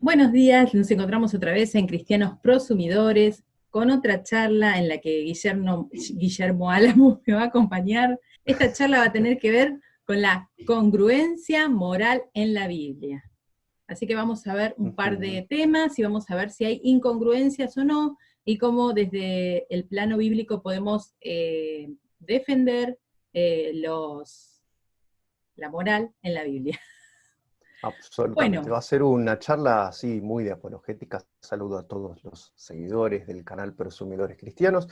Buenos días, nos encontramos otra vez en Cristianos Prosumidores con otra charla en la que Guillermo Álamo me va a acompañar. Esta charla va a tener que ver con la congruencia moral en la Biblia. Así que vamos a ver un par de temas y vamos a ver si hay incongruencias o no y cómo desde el plano bíblico podemos defender la moral en la Biblia. Absolutamente, Bueno. va a ser una charla así muy de apologética. Saludo a todos los seguidores del canal Prosumidores Cristianos.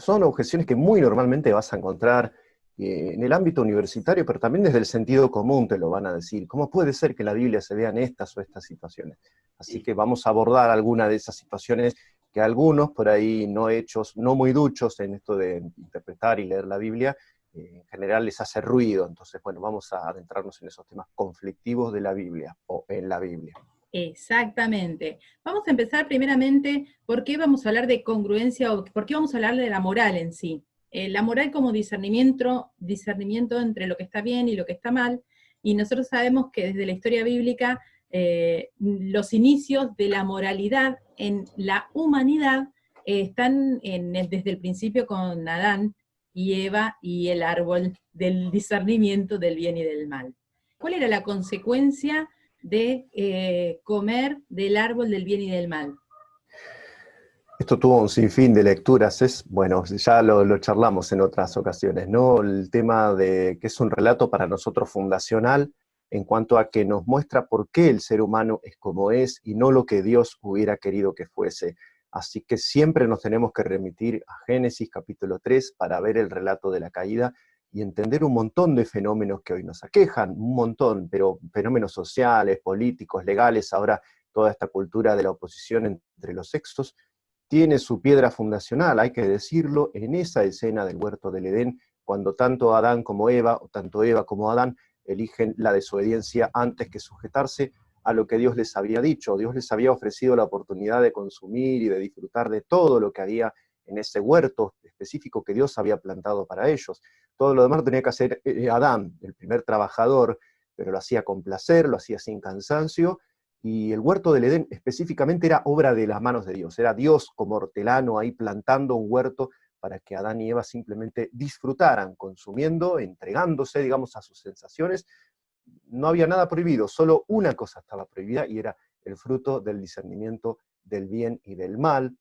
Son objeciones que muy normalmente vas a encontrar en el ámbito universitario, pero también desde el sentido común te lo van a decir. ¿Cómo puede ser que en la Biblia se vean estas o estas situaciones? Así que vamos a abordar alguna de esas situaciones que algunos por ahí no muy duchos en esto de interpretar y leer la Biblia, en general les hace ruido. Entonces, bueno, vamos a adentrarnos en esos temas conflictivos de la Biblia, o en la Biblia. Exactamente. Vamos a empezar primeramente, ¿por qué vamos a hablar de congruencia o por qué vamos a hablar de la moral en sí? La moral como discernimiento entre lo que está bien y lo que está mal, y nosotros sabemos que desde la historia bíblica los inicios de la moralidad en la humanidad están desde el principio con Adán y Eva y el árbol del discernimiento del bien y del mal. ¿Cuál era la consecuencia de comer del árbol del bien y del mal? Esto tuvo un sinfín de lecturas, bueno, ya lo charlamos en otras ocasiones, ¿no? El tema de que es un relato para nosotros fundacional en cuanto a que nos muestra por qué el ser humano es como es y no lo que Dios hubiera querido que fuese. Así que siempre nos tenemos que remitir a Génesis capítulo 3 para ver el relato de la caída y entender un montón de fenómenos que hoy nos aquejan, un montón, pero fenómenos sociales, políticos, legales, ahora toda esta cultura de la oposición entre los sexos, tiene su piedra fundacional, hay que decirlo, en esa escena del huerto del Edén, cuando tanto Adán como Eva, o tanto Eva como Adán, eligen la desobediencia antes que sujetarse a lo que Dios les había dicho. Dios les había ofrecido la oportunidad de consumir y de disfrutar de todo lo que había en ese huerto específico que Dios había plantado para ellos. Todo lo demás lo tenía que hacer Adán, el primer trabajador, pero lo hacía con placer, lo hacía sin cansancio, y el huerto del Edén específicamente era obra de las manos de Dios, era Dios como hortelano ahí plantando un huerto para que Adán y Eva simplemente disfrutaran, consumiendo, entregándose, digamos, a sus sensaciones. No había nada prohibido, solo una cosa estaba prohibida y era el fruto del discernimiento del bien y del mal.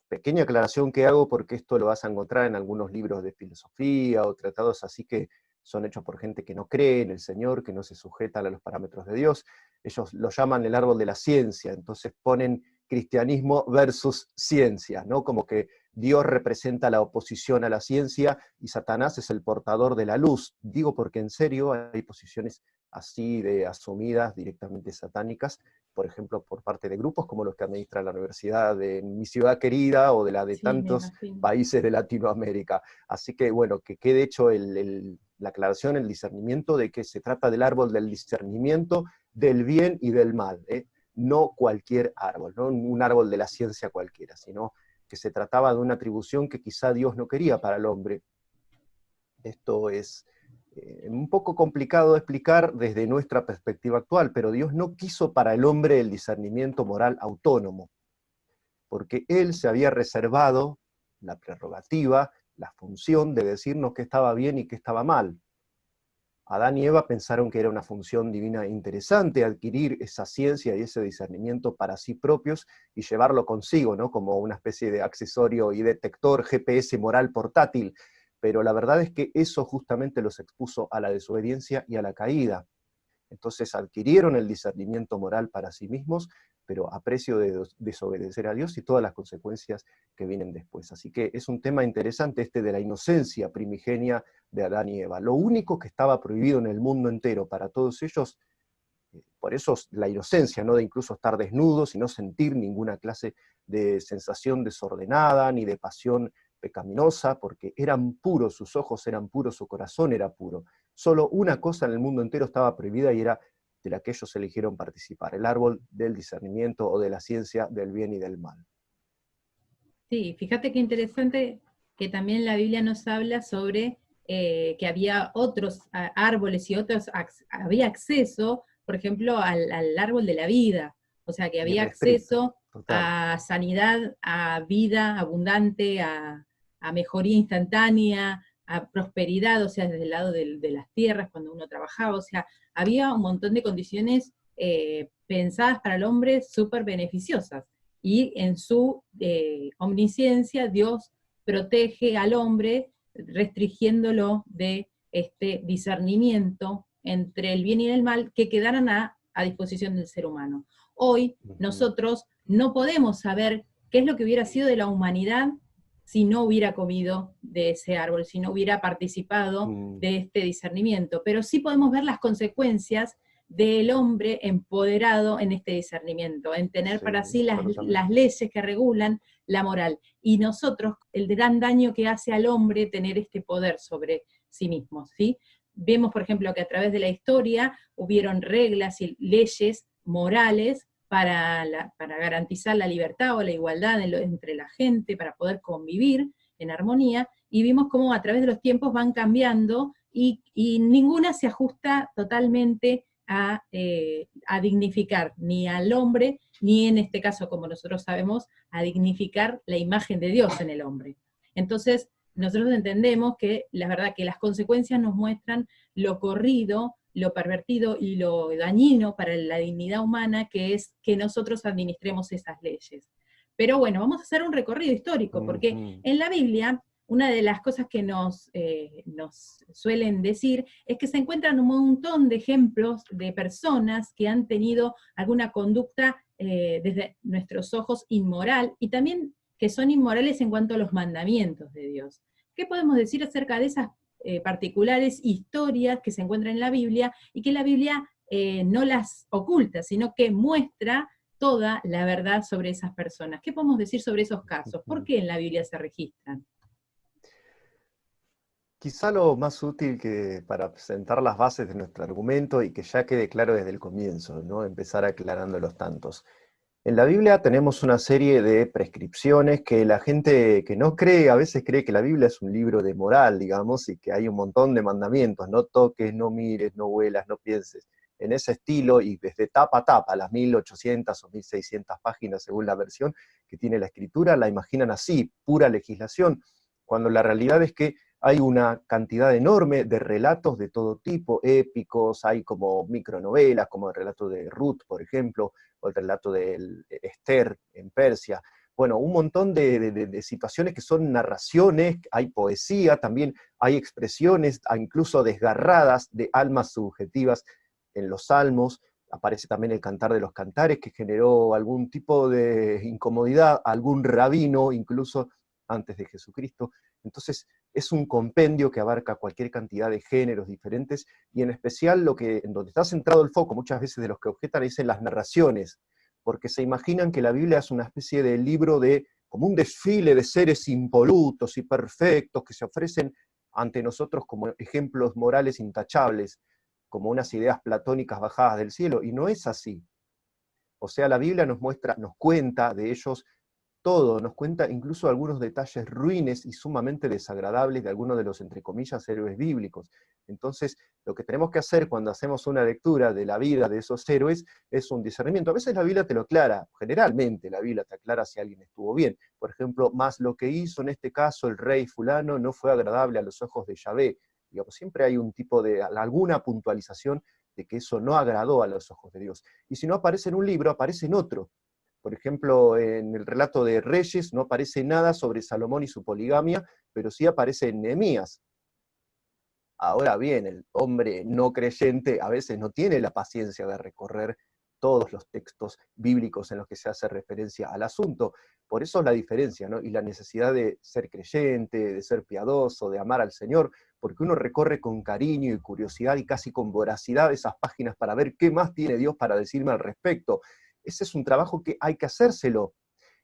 Pequeña aclaración que hago porque esto lo vas a encontrar en algunos libros de filosofía o tratados así que son hechos por gente que no cree en el Señor, que no se sujetan a los parámetros de Dios. Ellos lo llaman el árbol de la ciencia, entonces ponen cristianismo versus ciencia, ¿no? Como que Dios representa la oposición a la ciencia y Satanás es el portador de la luz. Digo porque en serio hay posiciones así de asumidas directamente satánicas, por ejemplo, por parte de grupos como los que administra la Universidad de mi ciudad querida o de la de tantos países de Latinoamérica. Así que, bueno, que quede hecho la aclaración, el discernimiento de que se trata del árbol del discernimiento del bien y del mal, no cualquier árbol, no un árbol de la ciencia cualquiera, sino que se trataba de una atribución que quizá Dios no quería para el hombre. Esto es un poco complicado de explicar desde nuestra perspectiva actual, pero Dios no quiso para el hombre el discernimiento moral autónomo, porque Él se había reservado la prerrogativa, la función de decirnos qué estaba bien y qué estaba mal. Adán y Eva pensaron que era una función divina interesante adquirir esa ciencia y ese discernimiento para sí propios y llevarlo consigo, ¿no? Como una especie de accesorio y detector GPS moral portátil, pero la verdad es que eso justamente los expuso a la desobediencia y a la caída. Entonces adquirieron el discernimiento moral para sí mismos, pero a precio de desobedecer a Dios y todas las consecuencias que vienen después. Así que es un tema interesante este de la inocencia primigenia de Adán y Eva. Lo único que estaba prohibido en el mundo entero para todos ellos, por eso la inocencia, no de incluso estar desnudos y no sentir ninguna clase de sensación desordenada ni de pasión pecaminosa, porque eran puros, sus ojos eran puros, su corazón era puro. Solo una cosa en el mundo entero estaba prohibida y era de la que ellos eligieron participar, el árbol del discernimiento o de la ciencia del bien y del mal. Sí, fíjate qué interesante que también la Biblia nos habla sobre que había otros árboles y otros, había acceso, por ejemplo, al árbol de la vida, o sea, que había Irrestricto, acceso total. a sanidad, a vida abundante, a mejoría instantánea, a prosperidad, o sea, desde el lado de las tierras, cuando uno trabajaba, o sea, había un montón de condiciones pensadas para el hombre súper beneficiosas. Y en su omnisciencia, Dios protege al hombre restringiéndolo de este discernimiento entre el bien y el mal que quedaran a disposición del ser humano. Hoy Ujú. nosotros no podemos saber qué es lo que hubiera sido de la humanidad si no hubiera comido de ese árbol, si no hubiera participado Mm, de este discernimiento, pero sí podemos ver las consecuencias del hombre empoderado en este discernimiento, en tener sí, para sí las absolutamente. leyes que regulan la moral. Y nosotros, el gran daño que hace al hombre tener este poder sobre sí mismo, ¿sí? Vemos, por ejemplo, que a través de la historia hubieron reglas y leyes morales para garantizar la libertad o la igualdad entre la gente, para poder convivir en armonía, y vimos cómo a través de los tiempos van cambiando y ninguna se ajusta totalmente a dignificar ni al hombre, ni en este caso, como nosotros sabemos, a dignificar la imagen de Dios en el hombre. Entonces, nosotros entendemos que la verdad que las consecuencias nos muestran lo corrido, lo pervertido y lo dañino para la dignidad humana que es que nosotros administremos esas leyes. Pero bueno, vamos a hacer un recorrido histórico, porque Ujú. en la Biblia una de las cosas que nos suelen decir es que se encuentran un montón de ejemplos de personas que han tenido alguna conducta desde nuestros ojos inmoral y también que son inmorales en cuanto a los mandamientos de Dios. ¿Qué podemos decir acerca de esas particulares historias que se encuentran en la Biblia y que la Biblia no las oculta, sino que muestra toda la verdad sobre esas personas? ¿Qué podemos decir sobre esos casos? ¿Por Ujú. qué en la Biblia se registran? Quizá lo más útil que para sentar las bases de nuestro argumento y que ya quede claro desde el comienzo, ¿no? Empezar aclarando los tantos. En la Biblia tenemos una serie de prescripciones que la gente que no cree, a veces cree que la Biblia es un libro de moral, digamos, y que hay un montón de mandamientos, no toques, no mires, no huelas, no pienses, en ese estilo y desde tapa a tapa, las 1800 o 1600 páginas según la versión que tiene la escritura, la imaginan así, pura legislación, cuando la realidad es que hay una cantidad enorme de relatos de todo tipo, épicos, hay como micronovelas, como el relato de Ruth, por ejemplo, o el relato de Esther en Persia. Bueno, un montón de situaciones que son narraciones, hay poesía, también hay expresiones, incluso desgarradas de almas subjetivas en los salmos. Aparece también el Cantar de los Cantares, que generó algún tipo de incomodidad, algún rabino, incluso antes de Jesucristo. Entonces, es un compendio que abarca cualquier cantidad de géneros diferentes, y en especial en donde está centrado el foco muchas veces de los que objetan es en las narraciones, porque se imaginan que la Biblia es una especie de libro como un desfile de seres impolutos y perfectos que se ofrecen ante nosotros como ejemplos morales intachables, como unas ideas platónicas bajadas del cielo, y no es así. O sea, la Biblia nos muestra, nos cuenta de ellos todo, nos cuenta incluso algunos detalles ruines y sumamente desagradables de algunos de los, entre comillas, héroes bíblicos. Entonces, lo que tenemos que hacer cuando hacemos una lectura de la vida de esos héroes es un discernimiento. A veces la Biblia te lo aclara, generalmente la Biblia te aclara si alguien estuvo bien. Por ejemplo, más lo que hizo en este caso el rey fulano no fue agradable a los ojos de Yahvé. Digamos, siempre hay un tipo de, alguna puntualización de que eso no agradó a los ojos de Dios. Y si no aparece en un libro, aparece en otro. Por ejemplo, en el relato de Reyes no aparece nada sobre Salomón y su poligamia, pero sí aparece en Nehemías. Ahora bien, el hombre no creyente a veces no tiene la paciencia de recorrer todos los textos bíblicos en los que se hace referencia al asunto. Por eso la diferencia, ¿no? Y la necesidad de ser creyente, de ser piadoso, de amar al Señor, porque uno recorre con cariño y curiosidad y casi con voracidad esas páginas para ver qué más tiene Dios para decirme al respecto. Ese es un trabajo que hay que hacérselo.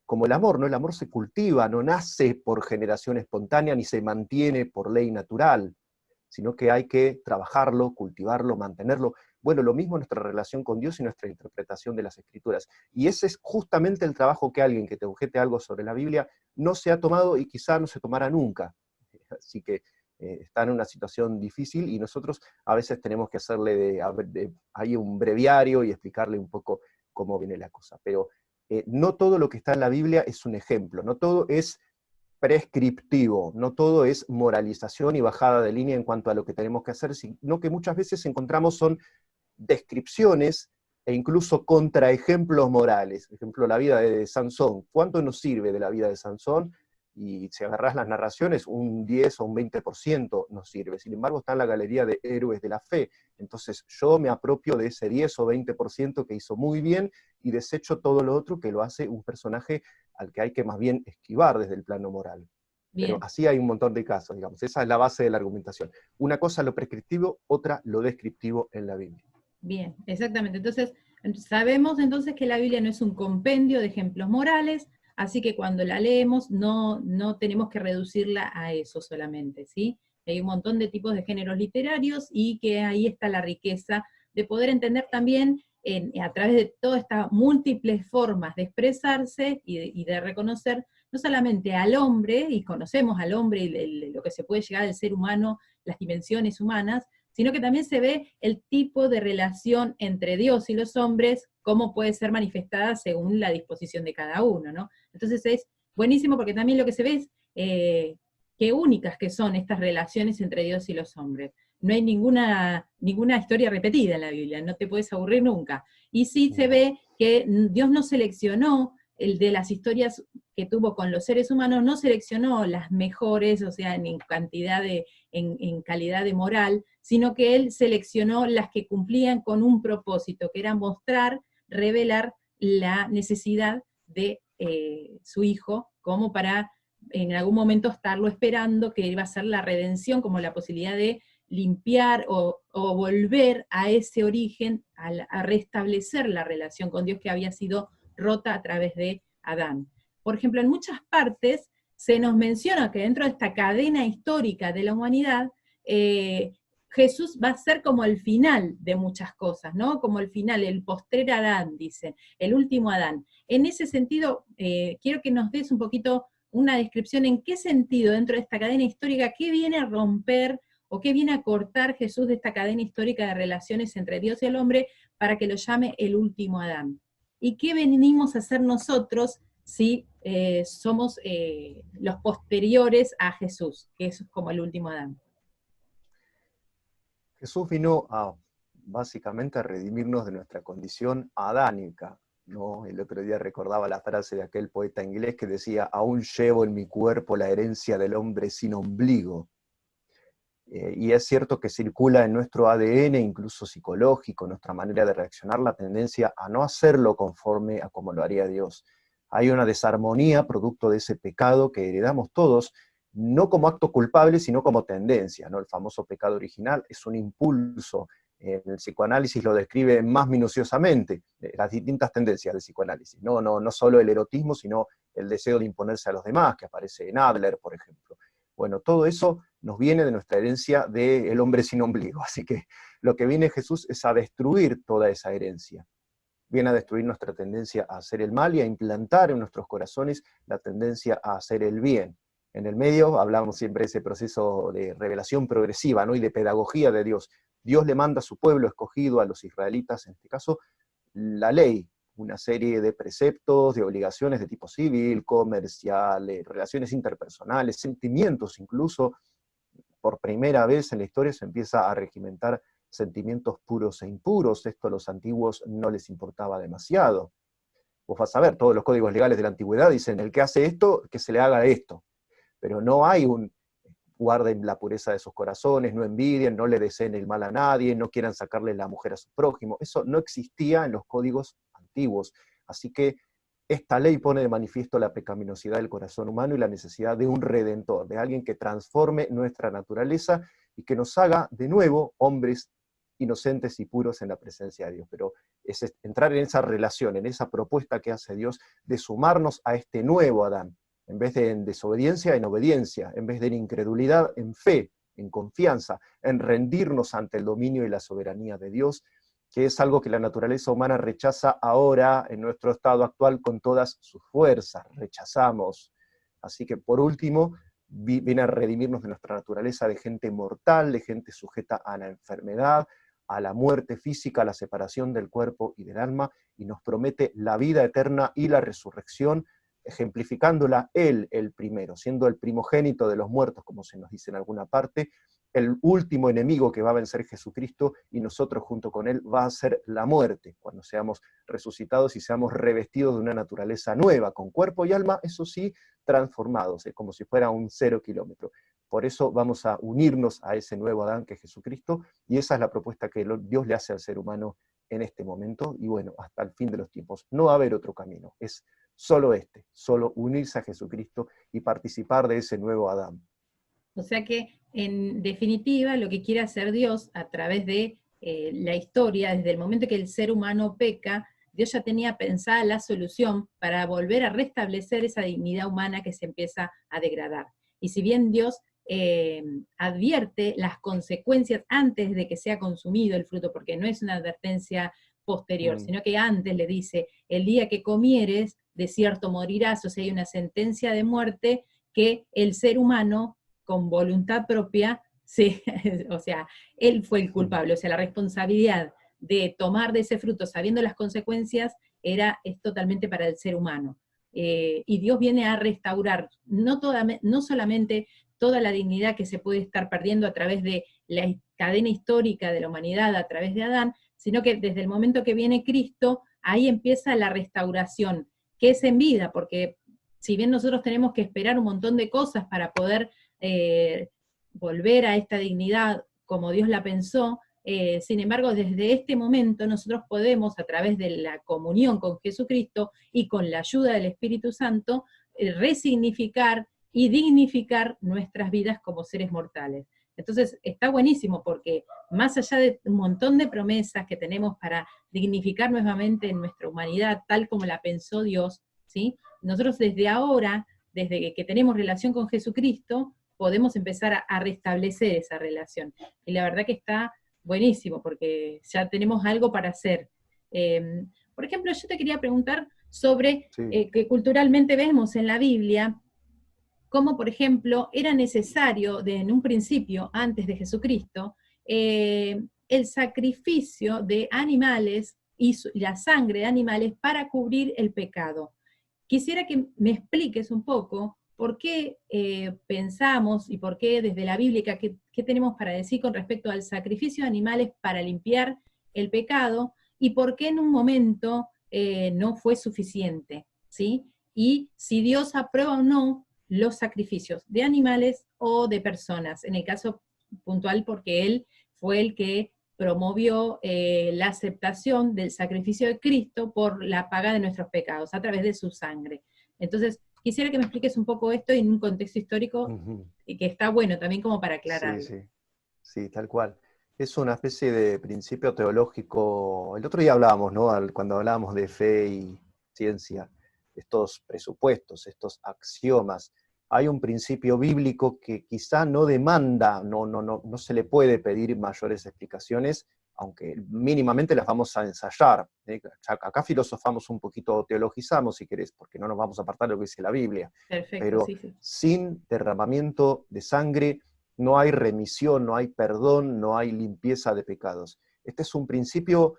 Como el amor, ¿no? El amor se cultiva, no nace por generación espontánea ni se mantiene por ley natural. sino que hay que trabajarlo, cultivarlo, mantenerlo. Bueno, lo mismo nuestra relación con Dios y nuestra interpretación de las Escrituras. Y ese es justamente el trabajo que alguien que te objete algo sobre la Biblia no se ha tomado y quizá no se tomará nunca. Así que está en una situación difícil y nosotros a veces tenemos que hacerle ahí un breviario y explicarle un poco cómo viene la cosa. Pero no todo lo que está en la Biblia es un ejemplo, no todo es prescriptivo, no todo es moralización y bajada de línea en cuanto a lo que tenemos que hacer, sino que muchas veces encontramos son descripciones e incluso contraejemplos morales. Por ejemplo, la vida de Sansón. ¿Cuánto nos sirve de la vida de Sansón? Y si agarrás las narraciones, un 10 o un 20% nos sirve. Sin embargo, está en la galería de héroes de la fe. Entonces yo me apropio de ese 10 o 20% que hizo muy bien y desecho todo lo otro que lo hace un personaje al que hay que más bien esquivar desde el plano moral. Pero Bien. así hay un montón de casos, digamos. Esa es la base de la argumentación. Una cosa lo prescriptivo, otra lo descriptivo en la Biblia. Bien, exactamente. Entonces, sabemos entonces que la Biblia no es un compendio de ejemplos morales, así que cuando la leemos no tenemos que reducirla a eso solamente, ¿sí? Hay un montón de tipos de géneros literarios y que ahí está la riqueza de poder entender también a través de todas estas múltiples formas de expresarse y de reconocer no solamente al hombre, y conocemos al hombre y lo que se puede llegar al ser humano, las dimensiones humanas, sino que también se ve el tipo de relación entre Dios y los hombres, cómo puede ser manifestada según la disposición de cada uno, ¿no? Entonces es buenísimo porque también lo que se ve es qué únicas que son estas relaciones entre Dios y los hombres. No hay ninguna historia repetida en la Biblia, no te puedes aburrir nunca. Y sí se ve que Dios no seleccionó el de las historias que tuvo con los seres humanos, no seleccionó las mejores, o sea, en cantidad en calidad de moral, sino que él seleccionó las que cumplían con un propósito, que era mostrar, revelar la necesidad de su hijo, como para en algún momento estarlo esperando, que iba a ser la redención, como la posibilidad de limpiar o volver a ese origen, a restablecer la relación con Dios que había sido rota a través de Adán. Por ejemplo, en muchas partes se nos menciona que dentro de esta cadena histórica de la humanidad, Jesús va a ser como el final de muchas cosas, ¿no? Como el final, el postrer Adán, dicen, el último Adán. En ese sentido, quiero que nos des un poquito una descripción en qué sentido dentro de esta cadena histórica, qué viene a romper o qué viene a cortar Jesús de esta cadena histórica de relaciones entre Dios y el hombre para que lo llame el último Adán. ¿Y qué venimos a hacer nosotros si somos los posteriores a Jesús, que eso es como el último Adán? Jesús vino básicamente a redimirnos de nuestra condición adánica, ¿no? El otro día recordaba la frase de aquel poeta inglés que decía: aún llevo en mi cuerpo la herencia del hombre sin ombligo. Y es cierto que circula en nuestro ADN, incluso psicológico, nuestra manera de reaccionar, la tendencia a no hacerlo conforme a como lo haría Dios. Hay una desarmonía producto de ese pecado que heredamos todos, no como acto culpable, sino como tendencia, ¿no? El famoso pecado original es un impulso. El psicoanálisis lo describe más minuciosamente, las distintas tendencias del psicoanálisis. No solo el erotismo, sino el deseo de imponerse a los demás, que aparece en Adler, por ejemplo. Bueno, todo eso nos viene de nuestra herencia del hombre sin ombligo. Así que lo que viene Jesús es a destruir toda esa herencia. Viene a destruir nuestra tendencia a hacer el mal y a implantar en nuestros corazones la tendencia a hacer el bien. En el medio hablamos siempre de ese proceso de revelación progresiva, ¿no? Y de pedagogía de Dios. Dios le manda a su pueblo escogido, a los israelitas, en este caso, la ley, una serie de preceptos, de obligaciones de tipo civil, comercial, relaciones interpersonales, sentimientos incluso. Por primera vez en la historia se empieza a regimentar sentimientos puros e impuros. Esto a los antiguos no les importaba demasiado. Vos vas a ver, todos los códigos legales de la antigüedad dicen: el que hace esto, que se le haga esto. Pero no hay un guarden la pureza de sus corazones, no envidien, no le deseen el mal a nadie, no quieran sacarle la mujer a su prójimo. Eso no existía en los códigos antiguos. Así que esta ley pone de manifiesto la pecaminosidad del corazón humano y la necesidad de un redentor, de alguien que transforme nuestra naturaleza y que nos haga de nuevo hombres inocentes y puros en la presencia de Dios. Pero es entrar en esa relación, en esa propuesta que hace Dios de sumarnos a este nuevo Adán, en vez de en desobediencia, en obediencia, en vez de en incredulidad, en fe, en confianza, en rendirnos ante el dominio y la soberanía de Dios, que es algo que la naturaleza humana rechaza ahora en nuestro estado actual con todas sus fuerzas, rechazamos. Así que por último, viene a redimirnos de nuestra naturaleza de gente mortal, de gente sujeta a la enfermedad, a la muerte física, a la separación del cuerpo y del alma, y nos promete la vida eterna y la resurrección, ejemplificándola Él el primero, siendo el primogénito de los muertos, como se nos dice en alguna parte, el último enemigo que va a vencer Jesucristo, y nosotros junto con Él va a ser la muerte, cuando seamos resucitados y seamos revestidos de una naturaleza nueva, con cuerpo y alma, eso sí, transformados, como si fuera un 0 kilómetro. Por eso vamos a unirnos a ese nuevo Adán que es Jesucristo, y esa es la propuesta que Dios le hace al ser humano en este momento, y bueno, hasta el fin de los tiempos. No va a haber otro camino, es solo solo unirse a Jesucristo y participar de ese nuevo Adán. O sea que, en definitiva, lo que quiere hacer Dios a través de la historia, desde el momento que el ser humano peca, Dios ya tenía pensada la solución para volver a restablecer esa dignidad humana que se empieza a degradar. Y si bien Dios advierte las consecuencias antes de que sea consumido el fruto, porque no es una advertencia posterior, sino que antes le dice, el día que comieres, de cierto morirás, o sea, hay una sentencia de muerte que el ser humano, con voluntad propia, sí, o sea, él fue el culpable, o sea, la responsabilidad de tomar de ese fruto sabiendo las consecuencias es totalmente para el ser humano. Y Dios viene a restaurar no solamente toda la dignidad que se puede estar perdiendo a través de la cadena histórica de la humanidad, a través de Adán, sino que desde el momento que viene Cristo, ahí empieza la restauración, que es en vida, porque si bien nosotros tenemos que esperar un montón de cosas para poder volver a esta dignidad como Dios la pensó, sin embargo, desde este momento nosotros podemos, a través de la comunión con Jesucristo y con la ayuda del Espíritu Santo, resignificar y dignificar nuestras vidas como seres mortales. Entonces, está buenísimo porque más allá de un montón de promesas que tenemos para dignificar nuevamente nuestra humanidad tal como la pensó Dios, ¿sí? Nosotros desde ahora, desde que tenemos relación con Jesucristo, podemos empezar a restablecer esa relación. Y la verdad que está buenísimo, porque ya tenemos algo para hacer. Por ejemplo, yo te quería preguntar sobre que culturalmente vemos en la Biblia cómo, por ejemplo, era necesario en un principio, antes de Jesucristo, el sacrificio de animales y la sangre de animales para cubrir el pecado. Quisiera que me expliques un poco por qué pensamos y por qué desde la Biblia, qué tenemos para decir con respecto al sacrificio de animales para limpiar el pecado, y por qué en un momento no fue suficiente, ¿sí? Y si Dios aprueba o no los sacrificios de animales o de personas, en el caso puntual porque Él fue el que promovió la aceptación del sacrificio de Cristo por la paga de nuestros pecados a través de su sangre. Entonces, quisiera que me expliques un poco esto en un contexto histórico y que está bueno también como para aclararlo. Sí, tal cual. Es una especie de principio teológico. El otro día hablábamos, ¿no? Cuando hablábamos de fe y ciencia, estos presupuestos, estos axiomas. Hay un principio bíblico que quizá no demanda, no se le puede pedir mayores explicaciones, aunque mínimamente las vamos a ensayar. Acá filosofamos un poquito, teologizamos si querés, porque no nos vamos a apartar de lo que dice la Biblia. Perfecto, pero sin derramamiento de sangre no hay remisión, no hay perdón, no hay limpieza de pecados. Este es un principio,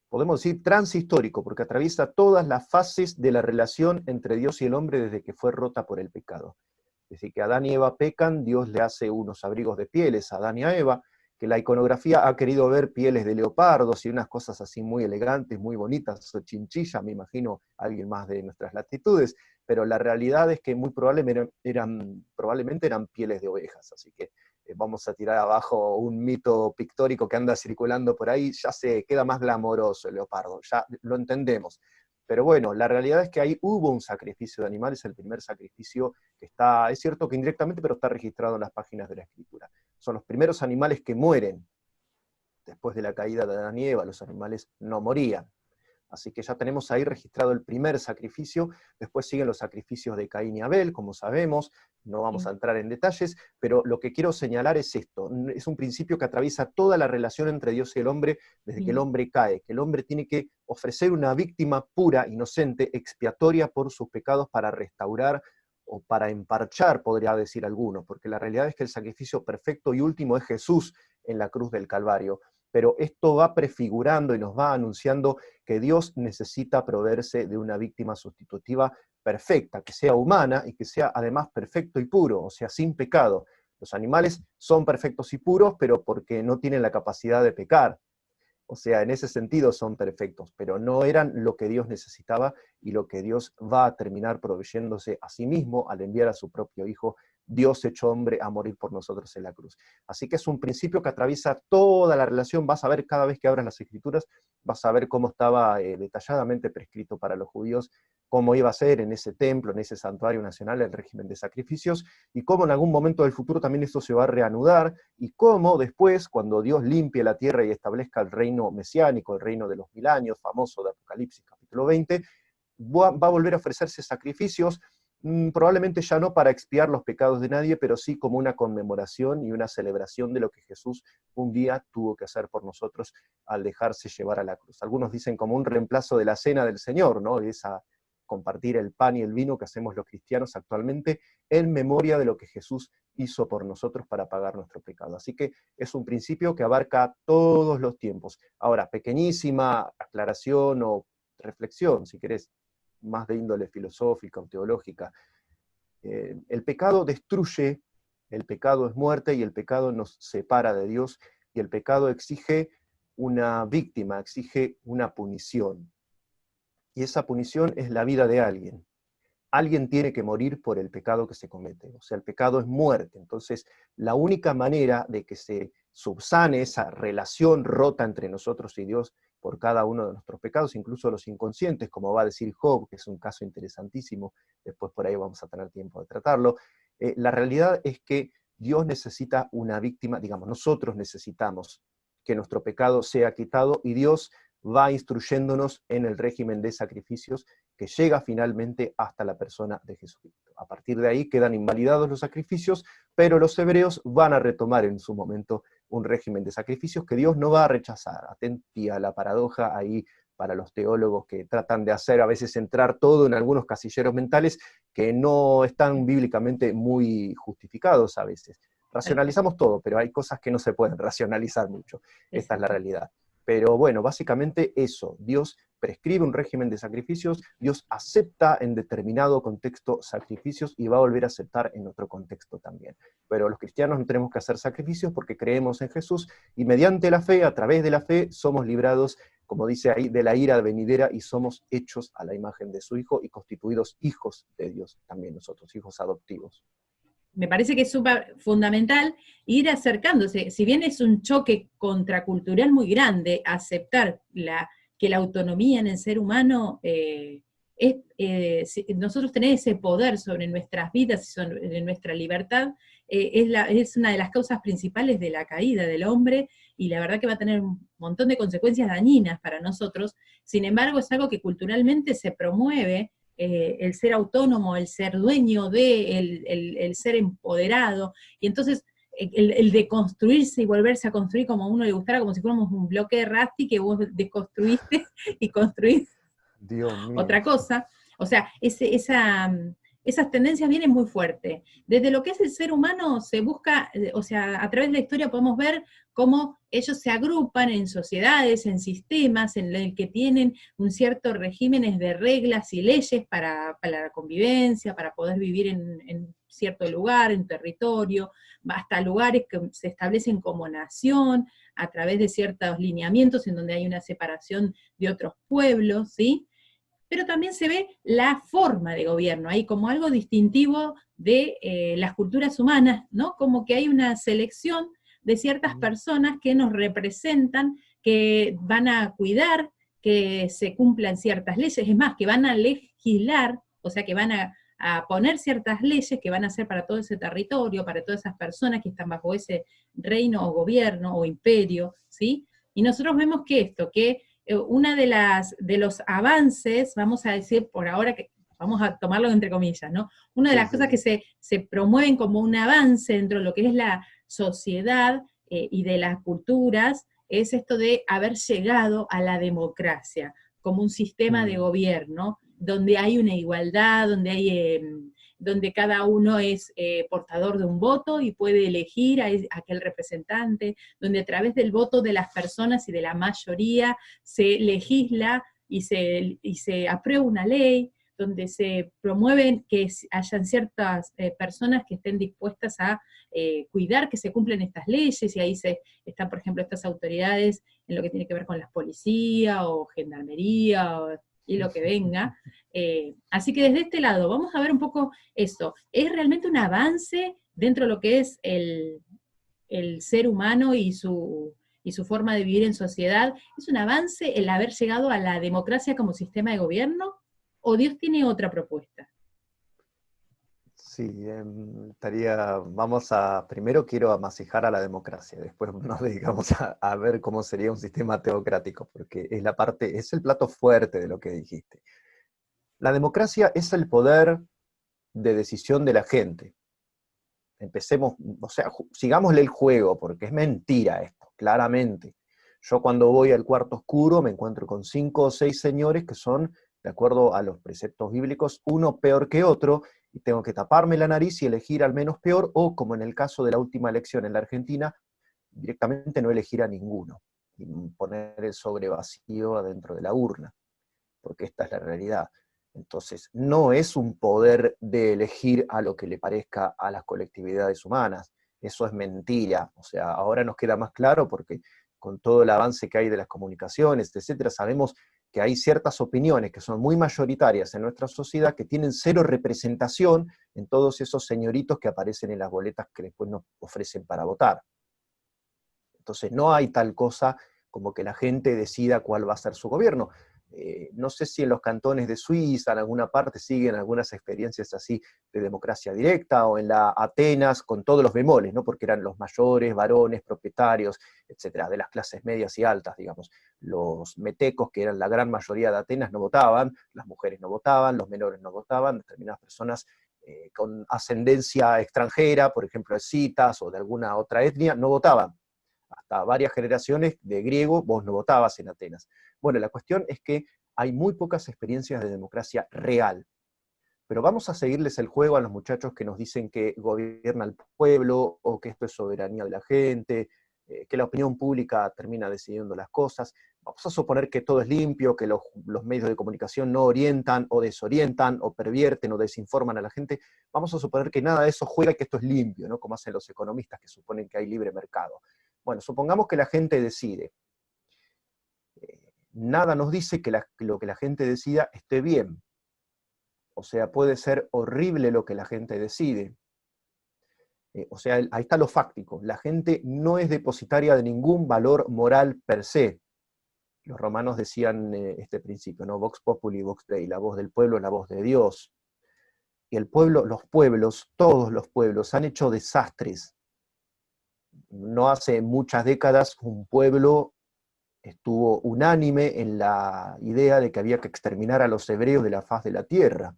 podemos decir, transhistórico, porque atraviesa todas las fases de la relación entre Dios y el hombre desde que fue rota por el pecado. Desde que Adán y Eva pecan, Dios le hace unos abrigos de pieles a Adán y a Eva, que la iconografía ha querido ver pieles de leopardos y unas cosas así muy elegantes, muy bonitas, o chinchilla, me imagino alguien más de nuestras latitudes, pero la realidad es que muy probablemente eran pieles de ovejas, así que vamos a tirar abajo un mito pictórico que anda circulando por ahí, ya se queda más glamoroso el leopardo, ya lo entendemos. Pero bueno, la realidad es que ahí hubo un sacrificio de animales, el primer sacrificio que está, es cierto que indirectamente, pero está registrado en las páginas de la Escritura. Son los primeros animales que mueren. Después de la caída de Adán y Eva, los animales no morían. Así que ya tenemos ahí registrado el primer sacrificio, después siguen los sacrificios de Caín y Abel, como sabemos, no vamos a entrar en detalles, pero lo que quiero señalar es esto, es un principio que atraviesa toda la relación entre Dios y el hombre desde que el hombre cae, que el hombre tiene que ofrecer una víctima pura, inocente, expiatoria por sus pecados para restaurar o para emparchar, podría decir alguno, porque la realidad es que el sacrificio perfecto y último es Jesús en la cruz del Calvario. Pero esto va prefigurando y nos va anunciando que Dios necesita proveerse de una víctima sustitutiva perfecta, que sea humana y que sea además perfecto y puro, o sea, sin pecado. Los animales son perfectos y puros, pero porque no tienen la capacidad de pecar. O sea, en ese sentido son perfectos, pero no eran lo que Dios necesitaba y lo que Dios va a terminar proveyéndose a sí mismo al enviar a su propio Hijo, Dios hecho hombre, a morir por nosotros en la cruz. Así que es un principio que atraviesa toda la relación. Vas a ver cada vez que abras las Escrituras, vas a ver cómo estaba detalladamente prescrito para los judíos, cómo iba a ser en ese templo, en ese santuario nacional, el régimen de sacrificios, y cómo en algún momento del futuro también esto se va a reanudar, y cómo después, cuando Dios limpie la tierra y establezca el reino mesiánico, el reino de los 1000 años, famoso de Apocalipsis capítulo 20, va a volver a ofrecerse sacrificios, probablemente ya no para expiar los pecados de nadie, pero sí como una conmemoración y una celebración de lo que Jesús un día tuvo que hacer por nosotros al dejarse llevar a la cruz. Algunos dicen como un reemplazo de la cena del Señor, ¿no? Esa compartir el pan y el vino que hacemos los cristianos actualmente en memoria de lo que Jesús hizo por nosotros para pagar nuestro pecado. Así que es un principio que abarca todos los tiempos. Ahora, pequeñísima aclaración o reflexión, si querés, más de índole filosófica o teológica. El pecado destruye, el pecado es muerte y el pecado nos separa de Dios y el pecado exige una víctima, exige una punición. Y esa punición es la vida de alguien. Alguien tiene que morir por el pecado que se comete. O sea, el pecado es muerte. Entonces, la única manera de que se subsane esa relación rota entre nosotros y Dios por cada uno de nuestros pecados, incluso los inconscientes, como va a decir Job, que es un caso interesantísimo, después por ahí vamos a tener tiempo de tratarlo, la realidad es que Dios necesita una víctima, digamos, nosotros necesitamos que nuestro pecado sea quitado y Dios va instruyéndonos en el régimen de sacrificios que llega finalmente hasta la persona de Jesucristo. A partir de ahí quedan invalidados los sacrificios, pero los hebreos van a retomar en su momento un régimen de sacrificios que Dios no va a rechazar. Atenti a la paradoja ahí para los teólogos que tratan de hacer a veces entrar todo en algunos casilleros mentales que no están bíblicamente muy justificados a veces. Racionalizamos todo, pero hay cosas que no se pueden racionalizar mucho. Esta es la realidad. Pero bueno, básicamente eso, Dios prescribe un régimen de sacrificios, Dios acepta en determinado contexto sacrificios y va a volver a aceptar en otro contexto también. Pero los cristianos no tenemos que hacer sacrificios porque creemos en Jesús y mediante la fe, a través de la fe, somos librados, como dice ahí, de la ira venidera y somos hechos a la imagen de su Hijo y constituidos hijos de Dios también nosotros, hijos adoptivos. Me parece que es súper fundamental ir acercándose, si bien es un choque contracultural muy grande, aceptar que la autonomía en el ser humano nosotros tener ese poder sobre nuestras vidas y sobre nuestra libertad, es una de las causas principales de la caída del hombre, y la verdad que va a tener un montón de consecuencias dañinas para nosotros. Sin embargo, es algo que culturalmente se promueve, el ser autónomo, el ser dueño el ser empoderado, y entonces el deconstruirse y volverse a construir como a uno le gustara, como si fuéramos un bloque de Rasty que vos deconstruiste y construís otra cosa. O sea, esas tendencias vienen muy fuertes. Desde lo que es el ser humano se busca, o sea, a través de la historia podemos ver cómo ellos se agrupan en sociedades, en sistemas, en el que tienen un cierto regímenes de reglas y leyes para la convivencia, para poder vivir en cierto lugar, en territorio, hasta lugares que se establecen como nación, a través de ciertos lineamientos en donde hay una separación de otros pueblos, ¿sí? Pero también se ve la forma de gobierno, ahí como algo distintivo de las culturas humanas, ¿no? Como que hay una selección de ciertas personas que nos representan, que van a cuidar que se cumplan ciertas leyes, es más, que van a legislar, o sea, que van a poner ciertas leyes que van a ser para todo ese territorio, para todas esas personas que están bajo ese reino o gobierno o imperio, ¿sí? Y nosotros vemos que una de los avances, vamos a decir por ahora que vamos a tomarlo entre comillas, ¿no? Una de las cosas que se promueven como un avance dentro de lo que es la sociedad y de las culturas es esto de haber llegado a la democracia como un sistema de gobierno donde hay una igualdad, donde cada uno es portador de un voto y puede elegir a aquel representante, donde a través del voto de las personas y de la mayoría se legisla y se aprueba una ley, donde se promueven que hayan ciertas personas que estén dispuestas a cuidar que se cumplen estas leyes, y ahí están, por ejemplo, estas autoridades en lo que tiene que ver con la policía o gendarmería y lo que venga. Así que desde este lado, vamos a ver un poco eso. ¿Es realmente un avance dentro de lo que es el ser humano y su forma de vivir en sociedad? ¿Es un avance el haber llegado a la democracia como sistema de gobierno? ¿O Dios tiene otra propuesta? Sí, primero quiero amasijar a la democracia, después nos dedicamos a ver cómo sería un sistema teocrático, porque es el plato fuerte de lo que dijiste. La democracia es el poder de decisión de la gente. Empecemos, o sea, sigámosle el juego, porque es mentira esto, claramente. Yo cuando voy al cuarto oscuro me encuentro con 5 o 6 señores que son, de acuerdo a los preceptos bíblicos, uno peor que otro, y tengo que taparme la nariz y elegir al menos peor, o como en el caso de la última elección en la Argentina, directamente no elegir a ninguno, y poner el sobre vacío adentro de la urna, porque esta es la realidad. Entonces, no es un poder de elegir a lo que le parezca a las colectividades humanas, eso es mentira. O sea, ahora nos queda más claro porque con todo el avance que hay de las comunicaciones, etcétera, sabemos que hay ciertas opiniones que son muy mayoritarias en nuestra sociedad que tienen cero representación en todos esos señoritos que aparecen en las boletas que después nos ofrecen para votar. Entonces, no hay tal cosa como que la gente decida cuál va a ser su gobierno. No sé si en los cantones de Suiza, en alguna parte, siguen algunas experiencias así de democracia directa, o en la Atenas, con todos los bemoles, ¿no? Porque eran los mayores, varones, propietarios, etcétera, de las clases medias y altas, digamos. Los metecos, que eran la gran mayoría de Atenas, no votaban, las mujeres no votaban, los menores no votaban, determinadas personas con ascendencia extranjera, por ejemplo, escitas o de alguna otra etnia, no votaban. Hasta varias generaciones de griego, vos no votabas en Atenas. Bueno, la cuestión es que hay muy pocas experiencias de democracia real. Pero vamos a seguirles el juego a los muchachos que nos dicen que gobierna el pueblo, o que esto es soberanía de la gente, que la opinión pública termina decidiendo las cosas. Vamos a suponer que todo es limpio, que los medios de comunicación no orientan, o desorientan, o pervierten, o desinforman a la gente. Vamos a suponer que nada de eso juega, que esto es limpio, ¿no? Como hacen los economistas que suponen que hay libre mercado. Bueno, supongamos que la gente decide. Nada nos dice que lo que la gente decida esté bien. O sea, puede ser horrible lo que la gente decide. O sea, ahí está lo fáctico. La gente no es depositaria de ningún valor moral per se. Los romanos decían este principio, ¿no? Vox populi, vox Dei, la voz del pueblo, la voz de Dios. Y el pueblo, los pueblos, todos los pueblos han hecho desastres. No hace muchas décadas un pueblo estuvo unánime en la idea de que había que exterminar a los hebreos de la faz de la tierra.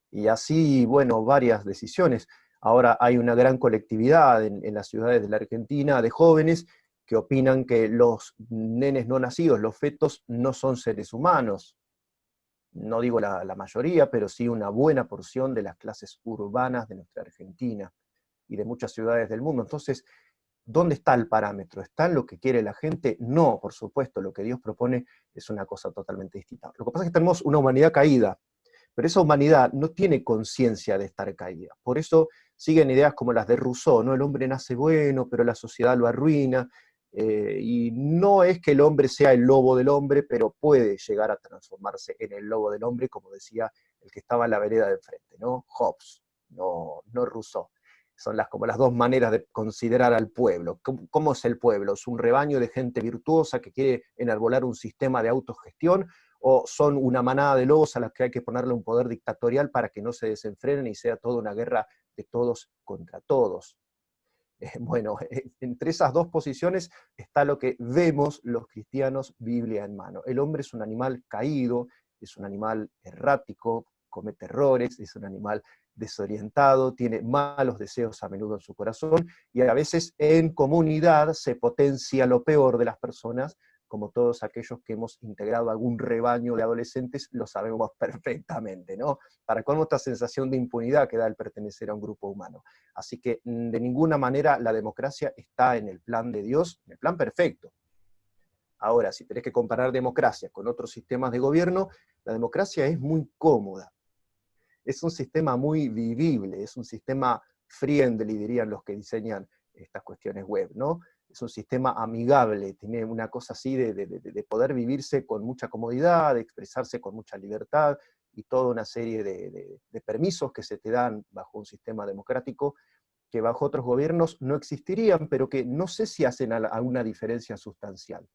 Y así, bueno, varias decisiones. Ahora hay una gran colectividad en las ciudades de la Argentina de jóvenes que opinan que los nenes no nacidos, los fetos, no son seres humanos. No digo la mayoría, pero sí una buena porción de las clases urbanas de nuestra Argentina y de muchas ciudades del mundo. Entonces, ¿dónde está el parámetro? ¿Está en lo que quiere la gente? No, por supuesto, lo que Dios propone es una cosa totalmente distinta. Lo que pasa es que tenemos una humanidad caída, pero esa humanidad no tiene conciencia de estar caída. Por eso siguen ideas como las de Rousseau, ¿no? El hombre nace bueno, pero la sociedad lo arruina, y no es que el hombre sea el lobo del hombre, pero puede llegar a transformarse en el lobo del hombre, como decía el que estaba en la vereda de enfrente, ¿no? Hobbes, no Rousseau. Son como las dos maneras de considerar al pueblo. ¿Cómo es el pueblo? ¿Es un rebaño de gente virtuosa que quiere enarbolar un sistema de autogestión? ¿O son una manada de lobos a las que hay que ponerle un poder dictatorial para que no se desenfrenen y sea toda una guerra de todos contra todos? Bueno, entre esas dos posiciones está lo que vemos los cristianos, Biblia en mano. El hombre es un animal caído, es un animal errático, comete errores, es un animal desorientado, tiene malos deseos a menudo en su corazón, y a veces en comunidad se potencia lo peor de las personas, como todos aquellos que hemos integrado algún rebaño de adolescentes, lo sabemos perfectamente, ¿no? Para colmo esta sensación de impunidad que da el pertenecer a un grupo humano. Así que de ninguna manera la democracia está en el plan de Dios, en el plan perfecto. Ahora, si tenés que comparar democracia con otros sistemas de gobierno, la democracia es muy cómoda. Es un sistema muy vivible, es un sistema friendly, dirían los que diseñan estas cuestiones web, ¿no? Es un sistema amigable, tiene una cosa así de poder vivirse con mucha comodidad, de expresarse con mucha libertad, y toda una serie de permisos que se te dan bajo un sistema democrático, que bajo otros gobiernos no existirían, pero que no sé si hacen alguna diferencia sustancial.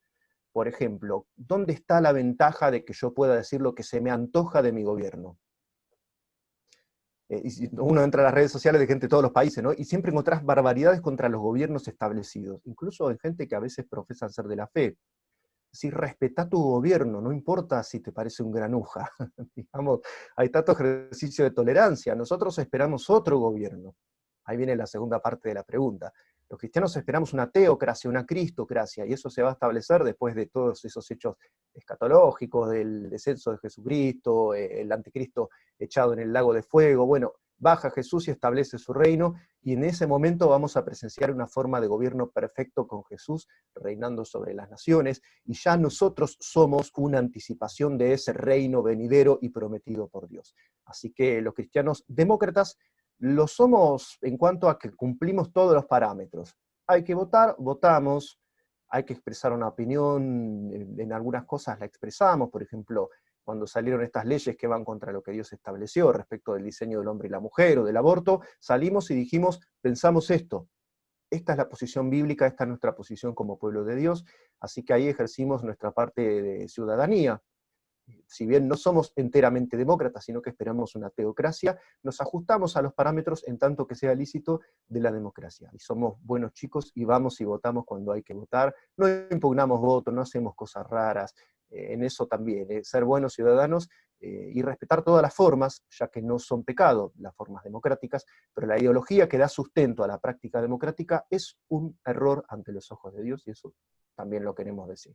Por ejemplo, ¿dónde está la ventaja de que yo pueda decir lo que se me antoja de mi gobierno? Y si uno entra a las redes sociales de gente de todos los países, ¿no? Y siempre encontrás barbaridades contra los gobiernos establecidos, incluso en gente que a veces profesan ser de la fe. Si respetá tu gobierno, no importa si te parece un granuja, digamos, hay tanto ejercicio de tolerancia, nosotros esperamos otro gobierno. Ahí viene la segunda parte de la pregunta. Los cristianos esperamos una teocracia, una cristocracia, y eso se va a establecer después de todos esos hechos escatológicos, del descenso de Jesucristo, el anticristo echado en el lago de fuego. Bueno, baja Jesús y establece su reino, y en ese momento vamos a presenciar una forma de gobierno perfecto con Jesús reinando sobre las naciones, y ya nosotros somos una anticipación de ese reino venidero y prometido por Dios. Así que los cristianos demócratas lo somos en cuanto a que cumplimos todos los parámetros. Hay que votar, votamos, hay que expresar una opinión, en algunas cosas la expresamos, por ejemplo, cuando salieron estas leyes que van contra lo que Dios estableció respecto del diseño del hombre y la mujer o del aborto, salimos y dijimos, pensamos esto, esta es la posición bíblica, esta es nuestra posición como pueblo de Dios, así que ahí ejercimos nuestra parte de ciudadanía. Si bien no somos enteramente demócratas, sino que esperamos una teocracia, nos ajustamos a los parámetros en tanto que sea lícito de la democracia. Y somos buenos chicos y vamos y votamos cuando hay que votar, no impugnamos votos, no hacemos cosas raras, en eso también, ser buenos ciudadanos y respetar todas las formas, ya que no son pecado las formas democráticas, pero la ideología que da sustento a la práctica democrática es un error ante los ojos de Dios, y eso también lo queremos decir.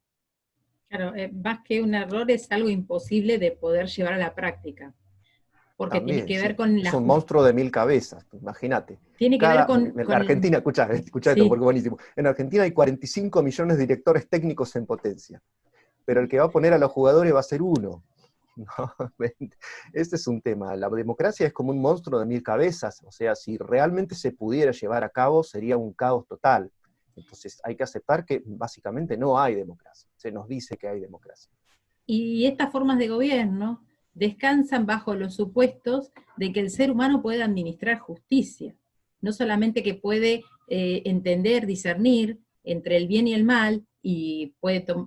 Claro, más que un error es algo imposible de poder llevar a la práctica, porque tiene También, que ver sí. con Es un monstruo de 1000 cabezas, imagínate. tiene que ver En Argentina, escuchá esto, sí, porque buenísimo. En Argentina hay 45 millones de directores técnicos en potencia, pero el que va a poner a los jugadores va a ser uno. No, este es un tema. La democracia es como un monstruo de 1000 cabezas, o sea, si realmente se pudiera llevar a cabo, sería un caos total. Entonces hay que aceptar que básicamente no hay democracia. Se nos dice que hay democracia. y estas formas de gobierno descansan bajo los supuestos de que el ser humano puede administrar justicia, no solamente que puede entender, discernir entre el bien y el mal, y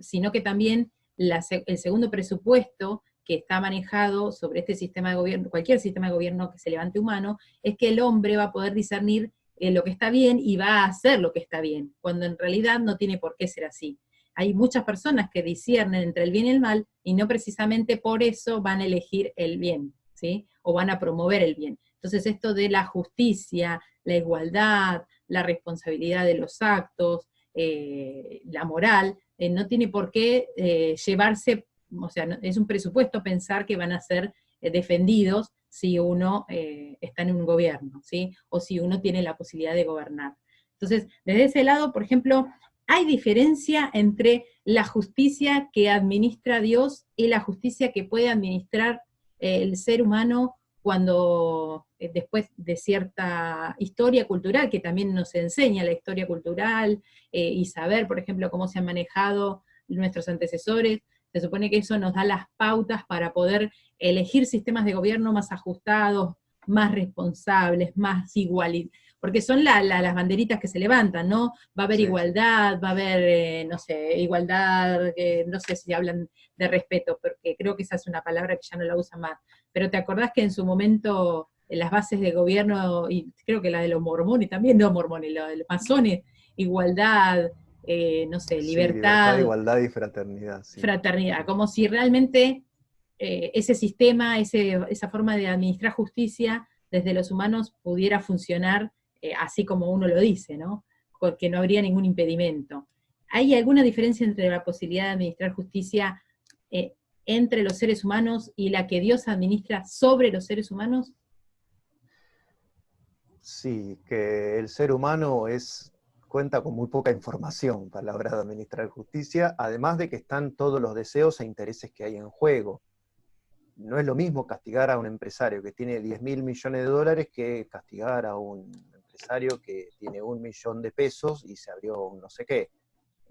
sino que también el segundo presupuesto que está manejado sobre este sistema de gobierno, cualquier sistema de gobierno que se levante humano, es que el hombre va a poder discernir lo que está bien y va a hacer lo que está bien, cuando en realidad no tiene por qué ser así. Hay muchas personas que disciernen entre el bien y el mal, y no precisamente por eso van a elegir el bien, ¿sí? O van a promover el bien. Entonces esto de la justicia, la igualdad, la responsabilidad de los actos, la moral, no tiene por qué llevarse, o sea, es un presupuesto pensar que van a ser defendidos si uno está en un gobierno, ¿sí? O si uno tiene la posibilidad de gobernar. Entonces, desde ese lado, por ejemplo, hay diferencia entre la justicia que administra Dios y la justicia que puede administrar el ser humano cuando, después de cierta historia cultural, que también nos enseña la historia cultural, y saber, por ejemplo, cómo se han manejado nuestros antecesores, se supone que eso nos da las pautas para poder elegir sistemas de gobierno más ajustados, más responsables, más igualitarios, porque son las banderitas que se levantan, ¿no? Va a haber igualdad, va a haber, no sé, igualdad, no sé si hablan de respeto, porque creo que esa es una palabra que ya no la usan más, pero ¿te acordás que en su momento las bases de gobierno, y creo que la de los mormones también, no mormones, la de los masones, igualdad, no sé, Sí, libertad, libertad, igualdad y fraternidad, sí. fraternidad, como si realmente ese sistema, esa forma de administrar justicia desde los humanos pudiera funcionar así como uno lo dice, ¿no? Porque no habría ningún impedimento. ¿Hay alguna diferencia entre la posibilidad de administrar justicia eh, entre los seres humanos y la que Dios administra sobre los seres humanos? Sí, que el ser humano cuenta con muy poca información para la hora de administrar justicia, además de que están todos los deseos e intereses que hay en juego. No es lo mismo castigar a un empresario que tiene 10.000 millones de dólares que castigar a un empresario que tiene 1 millón de pesos y se abrió un no sé qué.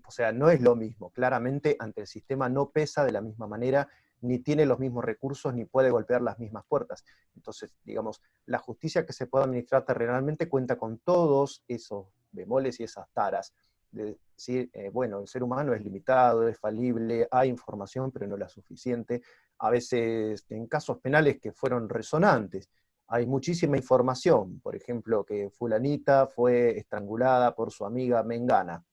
O sea, no es lo mismo. Claramente, ante el sistema no pesa de la misma manera, ni tiene los mismos recursos, ni puede golpear las mismas puertas. Entonces, digamos, la justicia que se puede administrar terrenalmente cuenta con todos esos bemoles y esas taras. De decir, bueno, el ser humano es limitado, es falible, hay información, pero no la suficiente. A veces, en casos penales que fueron resonantes, hay muchísima información. Por ejemplo, que fulanita fue estrangulada por su amiga Mengana,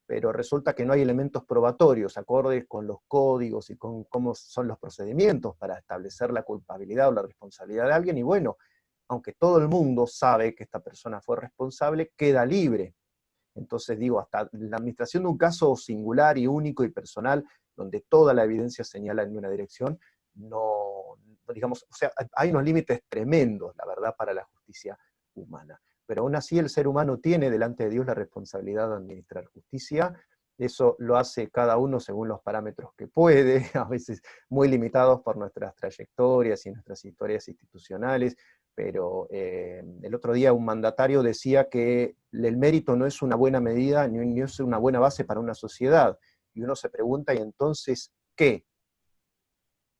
pero resulta que no hay elementos probatorios acordes con los códigos y con cómo son los procedimientos para establecer la culpabilidad o la responsabilidad de alguien, y bueno, aunque todo el mundo sabe que esta persona fue responsable, queda libre. Entonces digo, hasta la administración de un caso singular y único y personal, donde toda la evidencia señala en una dirección, no, digamos, o sea, hay unos límites tremendos, la verdad, para la justicia humana. Pero aún así el ser humano tiene delante de Dios la responsabilidad de administrar justicia. Eso lo hace cada uno según los parámetros que puede, a veces muy limitados por nuestras trayectorias y nuestras historias institucionales, pero el otro día un mandatario decía que el mérito no es una buena medida ni es una buena base para una sociedad. Y uno se pregunta, ¿y entonces qué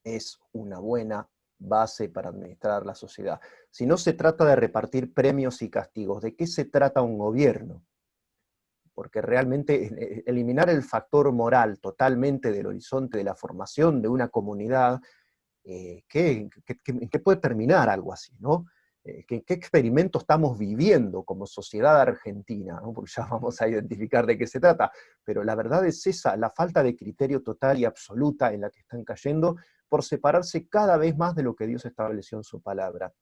es una buena base para administrar la sociedad? Si no se trata de repartir premios y castigos, ¿de qué se trata un gobierno? Porque realmente eliminar el factor moral totalmente del horizonte de la formación de una comunidad, ¿en qué puede terminar algo así, ¿no? ¿Qué experimento estamos viviendo como sociedad argentina? ¿No? Porque ya vamos a identificar de qué se trata, pero la verdad es esa, la falta de criterio total y absoluta en la que están cayendo por separarse cada vez más de lo que Dios estableció en su palabra.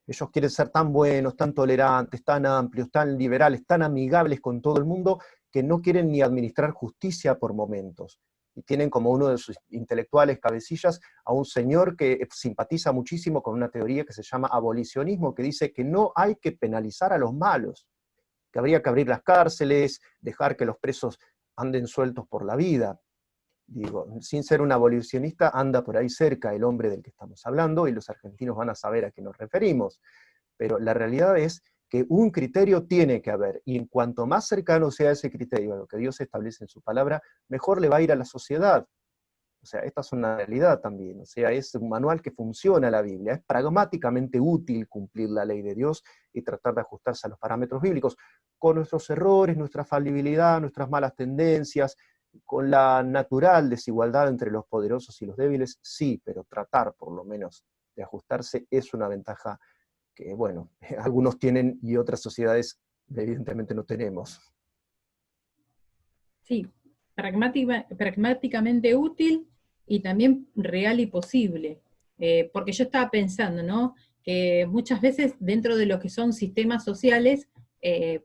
Ellos quieren ser tan buenos, tan tolerantes, tan amplios, tan liberales, tan amigables con todo el mundo, que no quieren ni administrar justicia por momentos. Y tienen como uno de sus intelectuales cabecillas a un señor que simpatiza muchísimo con una teoría que se llama abolicionismo, que dice que no hay que penalizar a los malos, que habría que abrir las cárceles, dejar que los presos anden sueltos por la vida. Digo, sin ser un abolicionista, anda por ahí cerca el hombre del que estamos hablando, y los argentinos van a saber a qué nos referimos. Pero la realidad es que un criterio tiene que haber, y en cuanto más cercano sea ese criterio a lo que Dios establece en su palabra, mejor le va a ir a la sociedad. O sea, esta es una realidad también. O sea, es un manual que funciona la Biblia. Es pragmáticamente útil cumplir la ley de Dios y tratar de ajustarse a los parámetros bíblicos, con nuestros errores, nuestra falibilidad, nuestras malas tendencias, con la natural desigualdad entre los poderosos y los débiles, sí, pero tratar por lo menos de ajustarse es una ventaja que, bueno, algunos tienen y otras sociedades evidentemente no tenemos. Sí, pragmáticamente útil y también real y posible. Porque yo estaba pensando, ¿no? Que muchas veces dentro de lo que son sistemas sociales,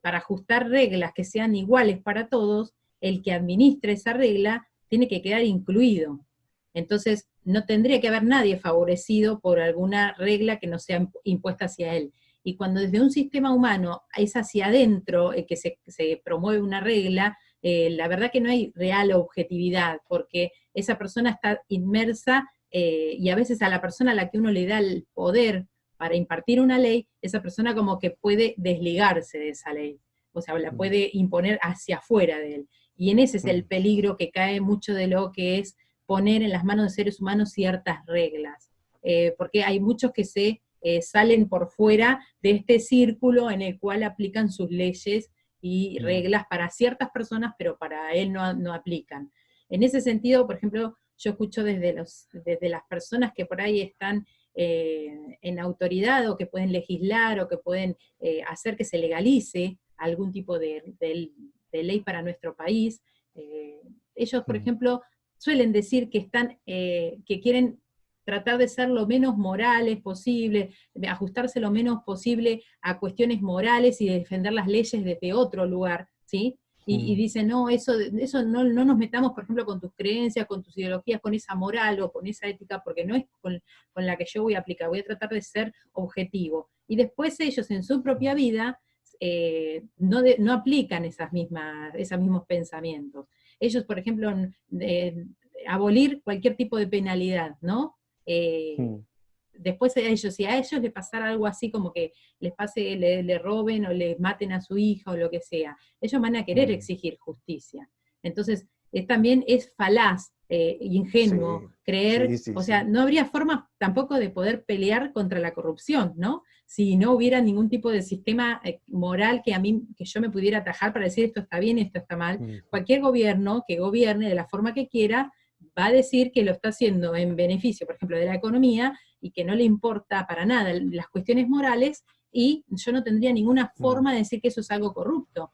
para ajustar reglas que sean iguales para todos, el que administre esa regla tiene que quedar incluido. Entonces, no tendría que haber nadie favorecido por alguna regla que no sea impuesta hacia él. Y cuando desde un sistema humano es hacia adentro que se promueve una regla, la verdad que no hay real objetividad, porque esa persona está inmersa y a veces a la persona a la que uno le da el poder para impartir una ley, esa persona como que puede desligarse de esa ley, o sea, la puede imponer hacia afuera de él. Y en ese es el peligro que cae mucho de lo que es poner en las manos de seres humanos ciertas reglas, porque hay muchos que se salen por fuera de este círculo en el cual aplican sus leyes y reglas para ciertas personas, pero para él no aplican. En ese sentido, por ejemplo, yo escucho desde las personas que por ahí están en autoridad, o que pueden legislar, o que pueden hacer que se legalice algún tipo de ley para nuestro país. Ellos, por ejemplo, suelen decir que que quieren tratar de ser lo menos morales posible, de ajustarse lo menos posible a cuestiones morales y de defender las leyes desde otro lugar, ¿sí? Y dicen, no, eso no nos metamos, por ejemplo, con tus creencias, con tus ideologías, con esa moral o con esa ética, porque no es con la que yo voy a aplicar, voy a tratar de ser objetivo. Y después ellos en su propia vida no aplican esos mismos pensamientos. Ellos, por ejemplo, abolir cualquier tipo de penalidad, ¿no? Después si a ellos les pasara algo así como que les pase, le roben o les maten a su hija o lo que sea, ellos van a querer exigir justicia. Entonces, también es falaz, ingenuo, creer, o sea, no habría forma tampoco de poder pelear contra la corrupción, ¿no? Si no hubiera ningún tipo de sistema moral que yo me pudiera atajar para decir esto está bien, esto está mal. Cualquier gobierno que gobierne de la forma que quiera, va a decir que lo está haciendo en beneficio, por ejemplo, de la economía, y que no le importa para nada las cuestiones morales, y yo no tendría ninguna forma de decir que eso es algo corrupto.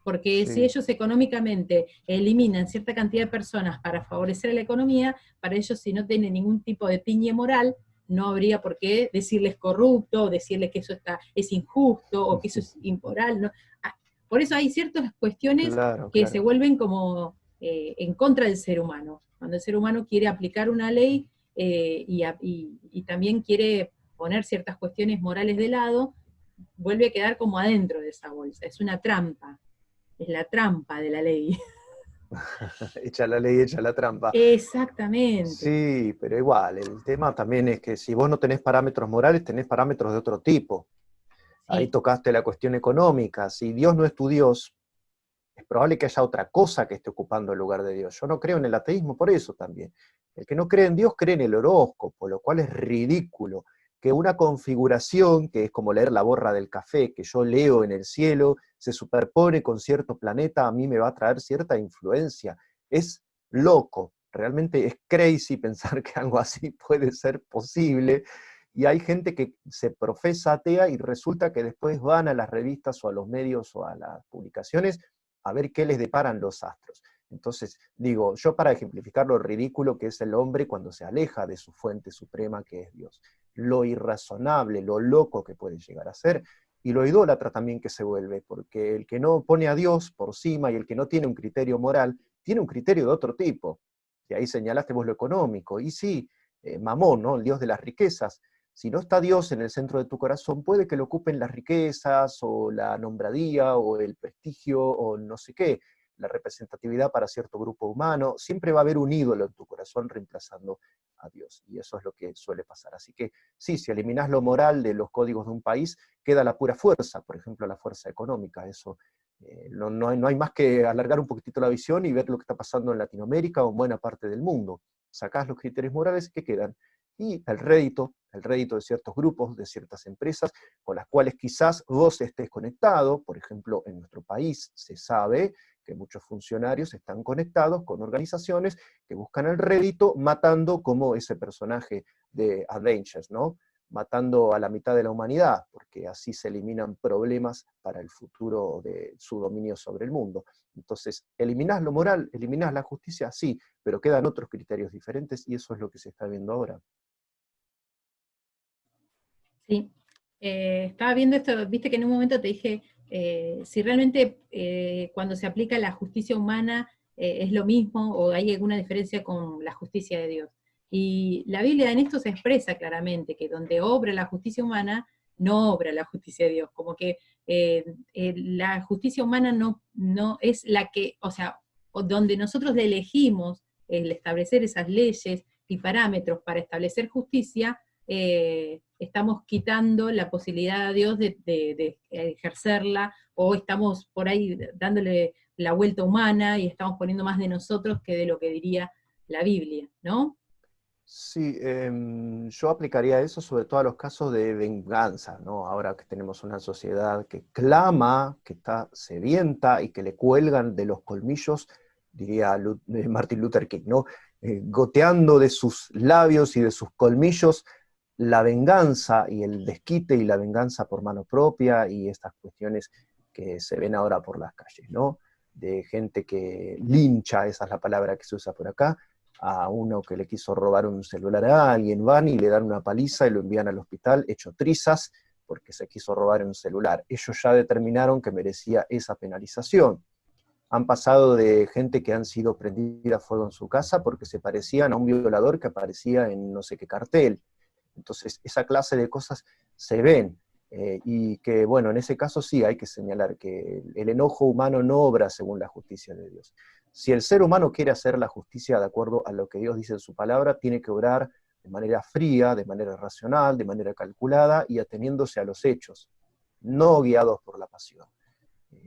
Porque si ellos económicamente eliminan cierta cantidad de personas para favorecer a la economía, para ellos, si no tienen ningún tipo de tiñe moral, no habría por qué decirles corrupto, o decirles que eso es injusto, o que eso es inmoral, ¿no? Por eso hay ciertas cuestiones que se vuelven como en contra del ser humano. Cuando el ser humano quiere aplicar una ley y también quiere poner ciertas cuestiones morales de lado, vuelve a quedar como adentro de esa bolsa. Es una trampa. Es la trampa de la ley. Echa la ley, echa la trampa. Exactamente. Sí, pero igual, el tema también es que si vos no tenés parámetros morales, tenés parámetros de otro tipo. Ahí tocaste la cuestión económica. Si Dios no es tu Dios, es probable que haya otra cosa que esté ocupando el lugar de Dios. Yo no creo en el ateísmo por eso también. El que no cree en Dios cree en el horóscopo, lo cual es ridículo. Que una configuración, que es como leer la borra del café, que yo leo en el cielo, se superpone con cierto planeta, a mí me va a traer cierta influencia. Es loco, realmente es crazy pensar que algo así puede ser posible, y hay gente que se profesa atea y resulta que después van a las revistas o a los medios o a las publicaciones a ver qué les deparan los astros. Entonces, digo, yo para ejemplificar lo ridículo que es el hombre cuando se aleja de su fuente suprema que es Dios, lo irrazonable, lo loco que puede llegar a ser, y lo idólatra también que se vuelve, porque el que no pone a Dios por cima y el que no tiene un criterio moral, tiene un criterio de otro tipo. Y ahí señalaste vos lo económico, y sí, Mamón, ¿no? El dios de las riquezas. Si no está Dios en el centro de tu corazón, puede que lo ocupen las riquezas, o la nombradía, o el prestigio, o no sé qué, la representatividad para cierto grupo humano. Siempre va a haber un ídolo en tu corazón reemplazando a Dios, y eso es lo que suele pasar. Así que sí, si eliminás lo moral de los códigos de un país, queda la pura fuerza, por ejemplo, la fuerza económica. Eso no hay más que alargar un poquitito la visión y ver lo que está pasando en Latinoamérica o en buena parte del mundo. Sacás los criterios morales que quedan, y el rédito de ciertos grupos, de ciertas empresas, con las cuales quizás vos estés conectado. Por ejemplo, en nuestro país se sabe que muchos funcionarios están conectados con organizaciones que buscan el rédito, matando como ese personaje de Avengers, ¿no? Matando a la mitad de la humanidad, porque así se eliminan problemas para el futuro de su dominio sobre el mundo. Entonces, eliminás lo moral, eliminás la justicia, sí, pero quedan otros criterios diferentes, y eso es lo que se está viendo ahora. Sí, estaba viendo esto, viste que en un momento te dije, si realmente cuando se aplica la justicia humana es lo mismo, o hay alguna diferencia con la justicia de Dios. Y la Biblia en esto se expresa claramente, que donde obra la justicia humana, no obra la justicia de Dios, como que la justicia humana no es la que, o sea, donde nosotros elegimos el establecer esas leyes y parámetros para establecer justicia, estamos quitando la posibilidad a Dios de ejercerla, o estamos por ahí dándole la vuelta humana y estamos poniendo más de nosotros que de lo que diría la Biblia, ¿no? Sí, yo aplicaría eso sobre todo a los casos de venganza, ¿no? Ahora que tenemos una sociedad que clama, que está sedienta y que le cuelgan de los colmillos, diría Martin Luther King, ¿no? Goteando de sus labios y de sus colmillos la venganza y el desquite y la venganza por mano propia y estas cuestiones que se ven ahora por las calles, ¿no? De gente que lincha, esa es la palabra que se usa por acá, a uno que le quiso robar un celular a alguien, van y le dan una paliza y lo envían al hospital hecho trizas porque se quiso robar un celular. Ellos ya determinaron que merecía esa penalización. Han pasado de gente que han sido prendida a fuego en su casa porque se parecían a un violador que aparecía en no sé qué cartel. Entonces, esa clase de cosas se ven, y que, bueno, en ese caso sí hay que señalar que el enojo humano no obra según la justicia de Dios. Si el ser humano quiere hacer la justicia de acuerdo a lo que Dios dice en su palabra, tiene que obrar de manera fría, de manera racional, de manera calculada y ateniéndose a los hechos, no guiados por la pasión.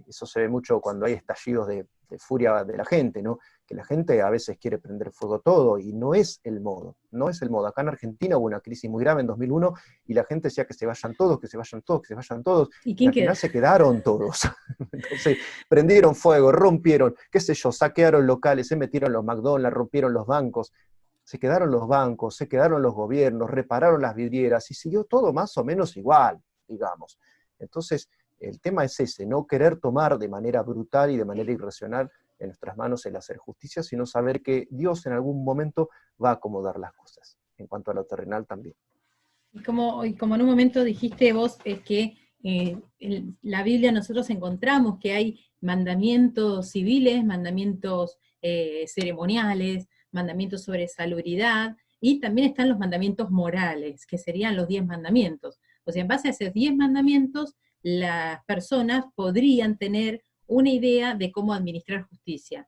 Eso se ve mucho cuando hay estallidos de furia de la gente, ¿no? Que la gente a veces quiere prender fuego todo, y no es el modo, no es el modo. Acá en Argentina hubo una crisis muy grave en 2001, y la gente decía que se vayan todos, que se vayan todos, que se vayan todos, ¿Y y quién al queda? final se quedaron todos. Entonces, prendieron fuego, rompieron, qué sé yo, saquearon locales, se metieron los McDonald's, rompieron los bancos, se quedaron los bancos, se quedaron los gobiernos, repararon las vidrieras, y siguió todo más o menos igual, digamos. Entonces, el tema es ese, no querer tomar de manera brutal y de manera irracional en nuestras manos el hacer justicia, sino saber que Dios en algún momento va a acomodar las cosas, en cuanto a lo terrenal también. Y como en un momento dijiste vos, es que en la Biblia nosotros encontramos que hay mandamientos civiles, mandamientos ceremoniales, mandamientos sobre salubridad, y también están los mandamientos morales, que serían los 10 mandamientos. O sea, en base a esos 10 mandamientos, las personas podrían tener una idea de cómo administrar justicia,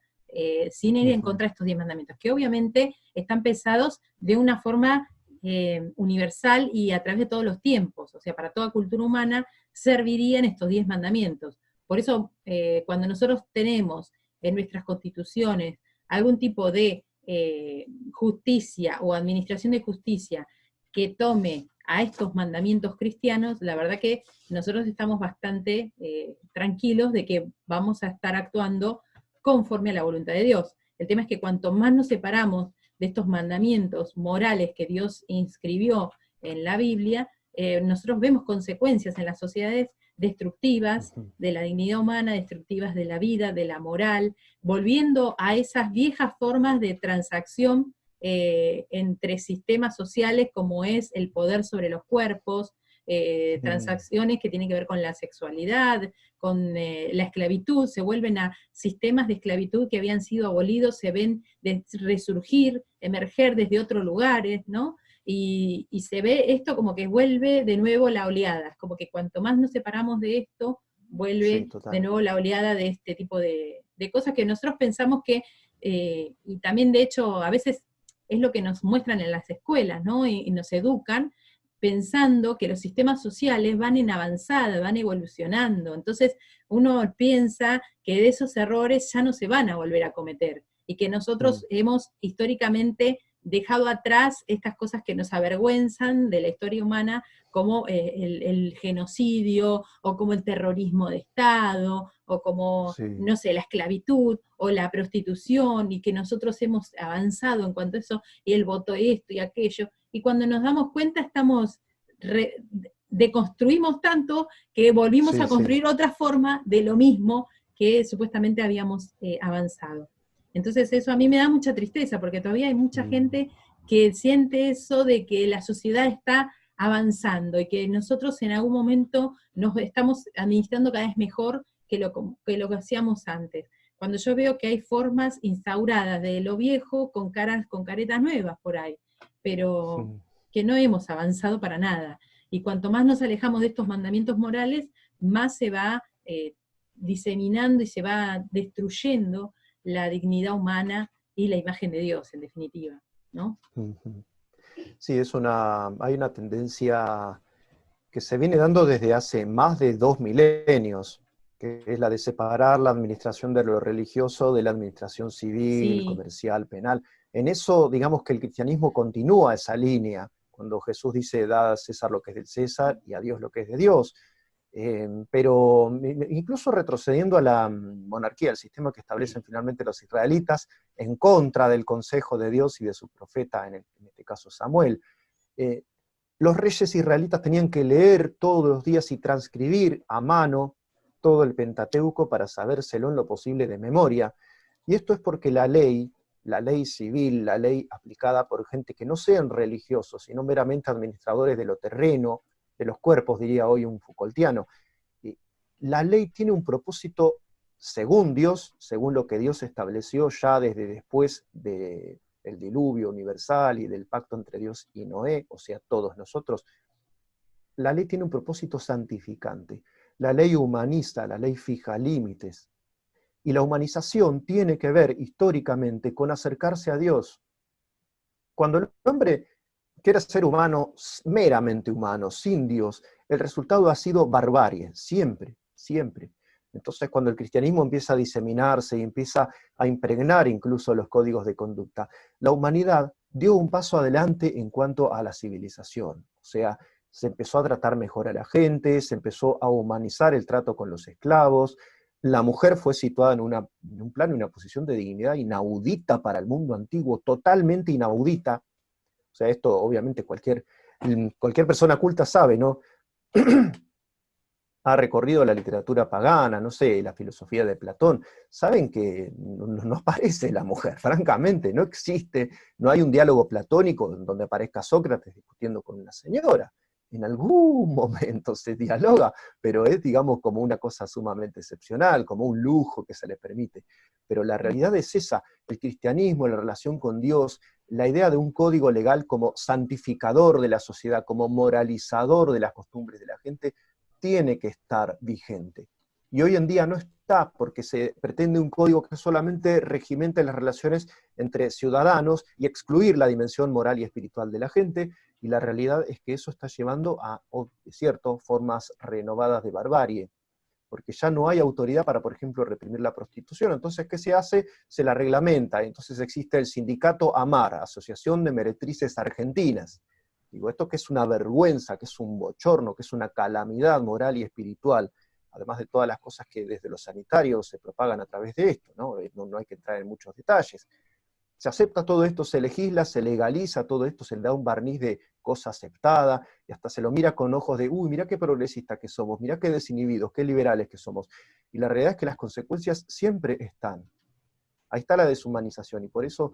sin ir en contra de estos 10 mandamientos, que obviamente están pensados de una forma universal y a través de todos los tiempos, o sea, para toda cultura humana servirían estos 10 mandamientos. Por eso, cuando nosotros tenemos en nuestras constituciones algún tipo de justicia o administración de justicia que tome a estos mandamientos cristianos, la verdad que nosotros estamos bastante tranquilos de que vamos a estar actuando conforme a la voluntad de Dios. El tema es que cuanto más nos separamos de estos mandamientos morales que Dios inscribió en la Biblia, nosotros vemos consecuencias en las sociedades destructivas de la dignidad humana, destructivas de la vida, de la moral, volviendo a esas viejas formas de transacción entre sistemas sociales como es el poder sobre los cuerpos, transacciones que tienen que ver con la sexualidad, con la esclavitud, se vuelven a sistemas de esclavitud que habían sido abolidos, se ven resurgir, emerger desde otros lugares, ¿no? Y se ve esto como que vuelve de nuevo la oleada, como que cuanto más nos separamos de esto, vuelve Sí, de nuevo la oleada de este tipo de cosas que nosotros pensamos que, y también de hecho a veces es lo que nos muestran en las escuelas, ¿no? Y nos educan pensando que los sistemas sociales van en avanzada, van evolucionando. Entonces uno piensa que de esos errores ya no se van a volver a cometer y que nosotros hemos históricamente dejado atrás estas cosas que nos avergüenzan de la historia humana, como el genocidio, o como el terrorismo de Estado, o como, sí, no sé, la esclavitud, o la prostitución, y que nosotros hemos avanzado en cuanto a eso, y el voto esto y aquello, y cuando nos damos cuenta estamos deconstruimos tanto que volvimos sí, a sí. construir otra forma de lo mismo que supuestamente habíamos avanzado. Entonces eso a mí me da mucha tristeza, porque todavía hay mucha gente que siente eso de que la sociedad está avanzando y que nosotros en algún momento nos estamos administrando cada vez mejor que lo que hacíamos antes. Cuando yo veo que hay formas instauradas de lo viejo con caretas nuevas por ahí, pero que no hemos avanzado para nada. Y cuanto más nos alejamos de estos mandamientos morales, más se va diseminando y se va destruyendo la dignidad humana y la imagen de Dios, en definitiva, ¿no? Sí, hay una tendencia que se viene dando desde hace más de 2 milenios, que es la de separar la administración de lo religioso de la administración civil, Sí, comercial, penal. En eso, digamos que el cristianismo continúa esa línea, cuando Jesús dice, da a César lo que es del César y a Dios lo que es de Dios. Pero incluso retrocediendo a la monarquía, el sistema que establecen finalmente los israelitas, en contra del consejo de Dios y de su profeta, en este caso Samuel, los reyes israelitas tenían que leer todos los días y transcribir a mano todo el Pentateuco para sabérselo en lo posible de memoria. Y esto es porque la ley civil, la ley aplicada por gente que no sean religiosos, sino meramente administradores de lo terreno, de los cuerpos, diría hoy un Foucaultiano, la ley tiene un propósito según Dios, según lo que Dios estableció ya desde después del diluvio universal y del pacto entre Dios y Noé, o sea, todos nosotros. La ley tiene un propósito santificante. La ley humaniza, la ley fija límites. Y la humanización tiene que ver históricamente con acercarse a Dios. Cuando el hombre quiere ser humano, meramente humano, sin Dios, el resultado ha sido barbarie, siempre, siempre. Entonces, cuando el cristianismo empieza a diseminarse y empieza a impregnar incluso los códigos de conducta, la humanidad dio un paso adelante en cuanto a la civilización. O sea, se empezó a tratar mejor a la gente, se empezó a humanizar el trato con los esclavos, la mujer fue situada en un plano y una posición de dignidad inaudita para el mundo antiguo, totalmente inaudita. O sea, esto obviamente cualquier persona culta sabe, ¿no? Ha recorrido la literatura pagana, no sé, la filosofía de Platón, saben que no aparece la mujer, francamente, no existe, no hay un diálogo platónico donde aparezca Sócrates discutiendo con una señora. En algún momento se dialoga, pero es, digamos, como una cosa sumamente excepcional, como un lujo que se le permite. Pero la realidad es esa, el cristianismo, la relación con Dios, la idea de un código legal como santificador de la sociedad, como moralizador de las costumbres de la gente, tiene que estar vigente. Y hoy en día no está, porque se pretende un código que solamente regimente las relaciones entre ciudadanos y excluir la dimensión moral y espiritual de la gente, y la realidad es que eso está llevando a, es cierto, formas renovadas de barbarie, porque ya no hay autoridad para, por ejemplo, reprimir la prostitución. Entonces, ¿qué se hace? Se la reglamenta. Entonces existe el sindicato AMAR, Asociación de Meretrices Argentinas. Digo, esto que es una vergüenza, que es un bochorno, que es una calamidad moral y espiritual, además de todas las cosas que desde los sanitarios se propagan a través de esto, ¿no? No hay que entrar en muchos detalles. Se acepta todo esto, se legisla, se legaliza todo esto, se le da un barniz de cosa aceptada, y hasta se lo mira con ojos de, uy, mira qué progresistas que somos, mira qué desinhibidos, qué liberales que somos. Y la realidad es que las consecuencias siempre están. Ahí está la deshumanización, y por eso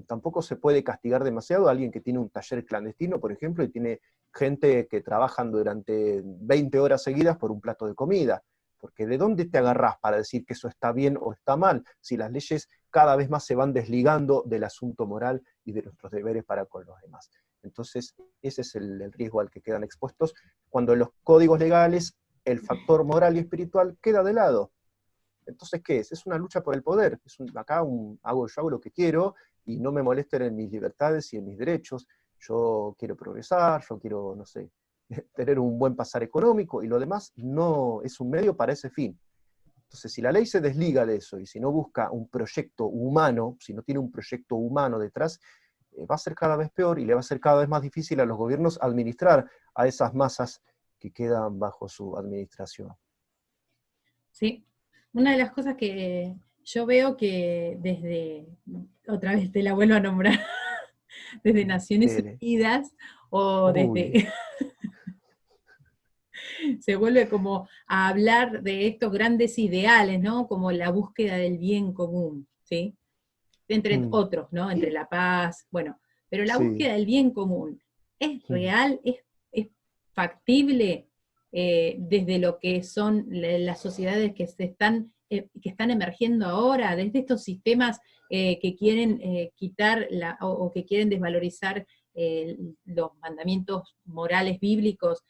tampoco se puede castigar demasiado a alguien que tiene un taller clandestino, por ejemplo, y tiene gente que trabajan durante 20 horas seguidas por un plato de comida. Porque ¿de dónde te agarrás para decir que eso está bien o está mal, si las leyes cada vez más se van desligando del asunto moral y de nuestros deberes para con los demás? Entonces, ese es el riesgo al que quedan expuestos, cuando en los códigos legales el factor moral y espiritual queda de lado. Entonces, ¿qué es? Es una lucha por el poder. Yo hago lo que quiero y no me molesten en mis libertades y en mis derechos. Yo quiero progresar, yo quiero, no sé, tener un buen pasar económico, y lo demás no es un medio para ese fin. Entonces, si la ley se desliga de eso y si no busca un proyecto humano, si no tiene un proyecto humano detrás, va a ser cada vez peor y le va a ser cada vez más difícil a los gobiernos administrar a esas masas que quedan bajo su administración. Sí, una de las cosas que yo veo que desde, otra vez te la vuelvo a nombrar, desde Naciones Unidas o Uy. desde... se vuelve como a hablar de estos grandes ideales, ¿no? Como la búsqueda del bien común, ¿sí? Entre otros, ¿no? Entre la paz, bueno, pero la Sí. búsqueda del bien común, ¿es real? ¿Es factible desde lo que son las sociedades que que están emergiendo ahora, desde estos sistemas que quieren quitar o que quieren desvalorizar los mandamientos morales bíblicos?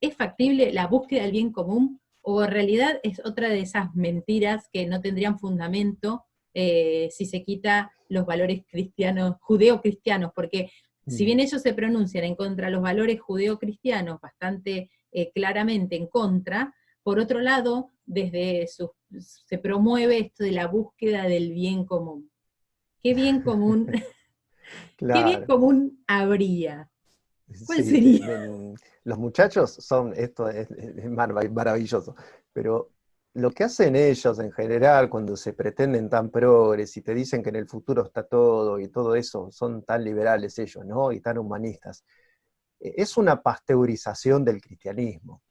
¿Es factible la búsqueda del bien común o en realidad es otra de esas mentiras que no tendrían fundamento si se quita los valores cristianos, judeo-cristianos? Porque si bien ellos se pronuncian en contra de los valores judeo-cristianos bastante claramente en contra, por otro lado, se promueve esto de la búsqueda del bien común. ¿Qué bien común, qué bien Claro. común habría? ¿Cuál Sí, sería? los muchachos son, esto es maravilloso, pero lo que hacen ellos en general cuando se pretenden tan progres y te dicen que en el futuro está todo y todo eso, son tan liberales ellos, ¿no? Y tan humanistas. es una pasteurización del cristianismo.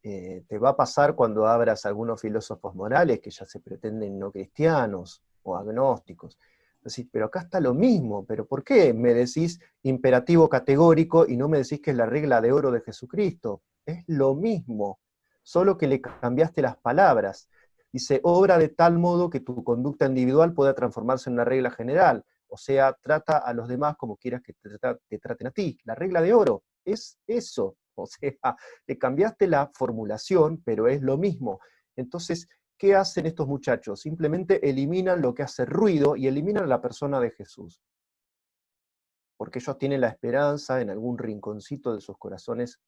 Te va a pasar cuando abras algunos filósofos morales que ya se pretenden no cristianos o agnósticos. Decís, pero acá está lo mismo, pero ¿por qué me decís imperativo categórico y no me decís que es la regla de oro de Jesucristo? Es lo mismo, solo que le cambiaste las palabras. Dice, obra de tal modo que tu conducta individual pueda transformarse en una regla general. O sea, trata a los demás como quieras que te traten a ti. La regla de oro es eso. O sea, le cambiaste la formulación, pero es lo mismo. Entonces, ¿qué hacen estos muchachos? Simplemente eliminan lo que hace ruido y eliminan a la persona de Jesús. Porque ellos tienen la esperanza en algún rinconcito de sus corazones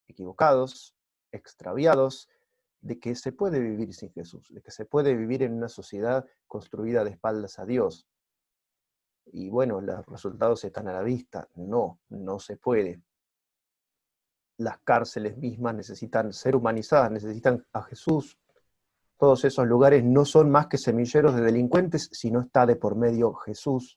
equivocados, extraviados, de que se puede vivir sin Jesús, de que se puede vivir en una sociedad construida de espaldas a Dios. Y bueno, los resultados están a la vista. No, no se puede. Las cárceles mismas necesitan ser humanizadas, necesitan a Jesús. Todos esos lugares no son más que semilleros de delincuentes si no está de por medio Jesús.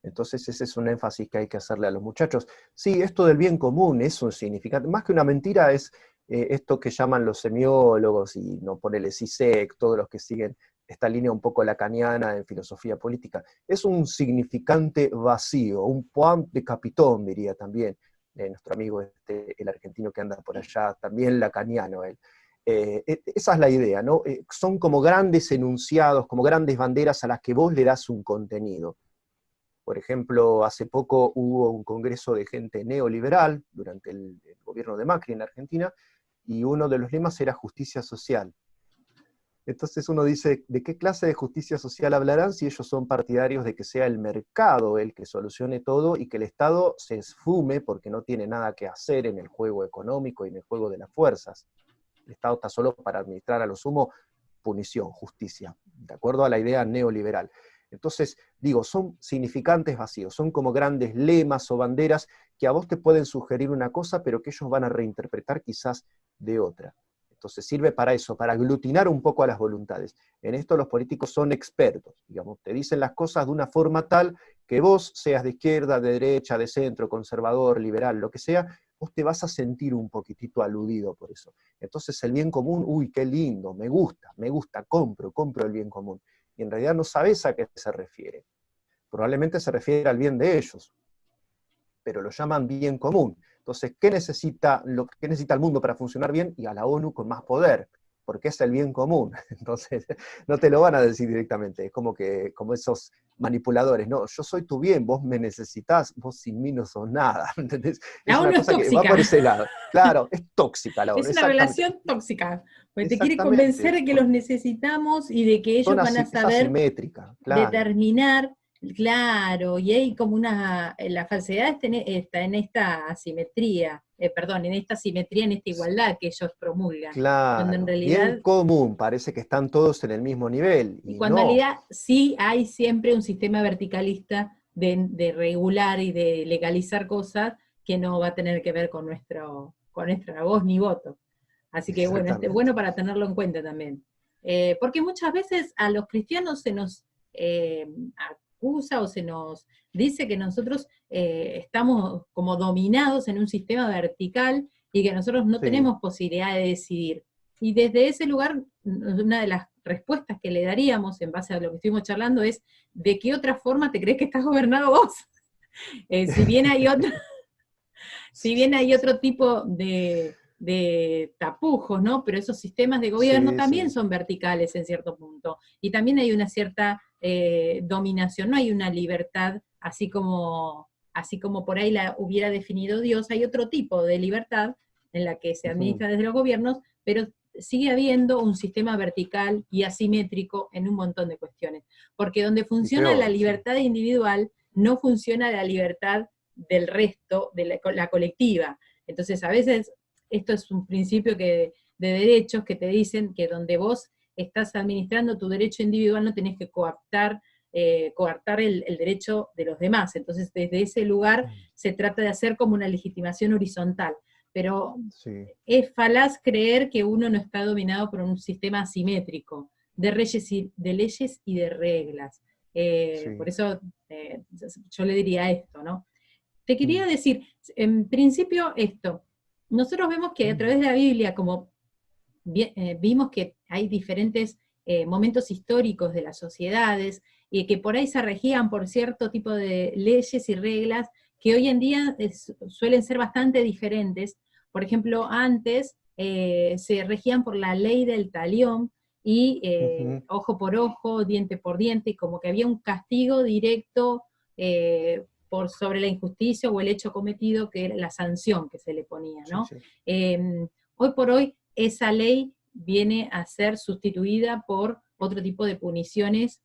Entonces ese es un énfasis que hay que hacerle a los muchachos. Sí, esto del bien común es un significante, más que una mentira es esto que llaman los semiólogos, y no ponele Zizek, todos los que siguen esta línea un poco lacaniana en filosofía política. Es un significante vacío, un point de capitón, diría también nuestro amigo el argentino que anda por allá, también lacaniano él. Esa es la idea, ¿no? Son como grandes enunciados, como grandes banderas a las que vos le das un contenido. Por ejemplo, hace poco hubo un congreso de gente neoliberal durante el gobierno de Macri en Argentina, y uno de los lemas era justicia social. Entonces uno dice, ¿de qué clase de justicia social hablarán si ellos son partidarios de que sea el mercado el que solucione todo y que el Estado se esfume porque no tiene nada que hacer en el juego económico y en el juego de las fuerzas? El Estado está solo para administrar a lo sumo punición, justicia, de acuerdo a la idea neoliberal. Entonces, digo, son significantes vacíos, son como grandes lemas o banderas que a vos te pueden sugerir una cosa, pero que ellos van a reinterpretar quizás de otra. Entonces sirve para eso, para aglutinar un poco a las voluntades. En esto los políticos son expertos, digamos, te dicen las cosas de una forma tal que vos, seas de izquierda, de derecha, de centro, conservador, liberal, lo que sea, vos te vas a sentir un poquitito aludido por eso. Entonces el bien común, uy, qué lindo, me gusta, compro el bien común. Y en realidad no sabes a qué se refiere. Probablemente se refiere al bien de ellos, pero lo llaman bien común. Entonces, ¿qué necesita el mundo para funcionar bien? Y a la ONU con más poder, porque es el bien común. Entonces, no te lo van a decir directamente, es como esos manipuladores, no, yo soy tu bien, vos me necesitás, vos sin mí no sos nada, ¿entendés? La Es una ONU es cosa que va tóxica. por ese lado. Claro, es tóxica la ONU, Es una exactamente. relación tóxica, porque te quiere convencer Exactamente. de que los necesitamos y de que ellos van a Es saber asimétrica, claro. determinar, claro, y hay como la falsedad está en esta asimetría, en esta simetría, en esta igualdad que ellos promulgan, cuando en Claro, bien realidad, común, parece que están todos en el mismo nivel, y y cuando en no, realidad sí hay siempre un sistema verticalista de regular y de legalizar cosas que no va a tener que ver con nuestra voz ni voto. Así que bueno, es exactamente. bueno para tenerlo en cuenta también. Porque muchas veces a los cristianos se nos acusa o se nos dice que nosotros estamos como dominados en un sistema vertical y que nosotros no Sí, tenemos posibilidad de decidir. Y desde ese lugar, una de las respuestas que le daríamos en base a lo que estuvimos charlando es, ¿de qué otra forma te crees que estás gobernado vos? Si bien hay otro, si bien hay otro tipo de tapujos, ¿no? Pero esos sistemas de gobierno sí, también sí. son verticales en cierto punto. Y también hay una cierta dominación, no hay una libertad, así como por ahí la hubiera definido Dios, hay otro tipo de libertad en la que se Ujú. administra desde los gobiernos, pero sigue habiendo un sistema vertical y asimétrico en un montón de cuestiones. Porque donde Y funciona la peor, sí. libertad individual, no funciona la libertad del resto, de la colectiva. Entonces, a veces, esto es un principio de derechos que te dicen que donde vos estás administrando tu derecho individual no tenés que coartar el derecho de los demás. Entonces, desde ese lugar se trata de hacer como una legitimación horizontal. Pero Sí, es falaz creer que uno no está dominado por un sistema asimétrico de leyes y de reglas. Por sí. eso yo le diría esto, ¿no? Te quería decir, en principio esto, nosotros vemos que a través de la Biblia, como vimos que hay diferentes momentos históricos de las sociedades, y que por ahí se regían por cierto tipo de leyes y reglas que hoy en día suelen ser bastante diferentes. Por ejemplo, antes se regían por la ley del talión, y Ujú. ojo por ojo, diente por diente, y como que había un castigo directo sobre la injusticia o el hecho cometido, que era la sanción que se le ponía, Sí, ¿no? sí. Hoy por hoy esa ley viene a ser sustituida por otro tipo de puniciones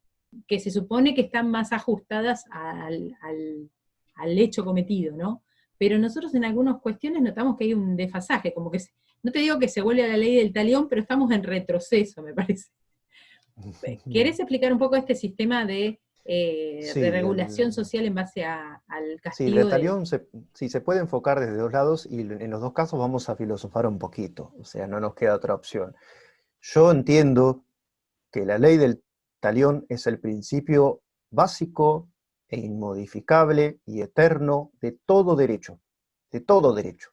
que se supone que están más ajustadas al hecho cometido, ¿no? Pero nosotros en algunas cuestiones notamos que hay un desfasaje, como que, no te digo que se vuelve a la ley del talión, pero estamos en retroceso, me parece. ¿Querés explicar un poco este sistema de Sí, regulación social en base al sí, el castigo de... retalión sí, se puede enfocar desde dos lados y en los dos casos vamos a filosofar un poquito, o sea, no nos queda otra opción. Yo entiendo que la ley del talión es el principio básico e inmodificable y eterno de todo derecho, de todo derecho.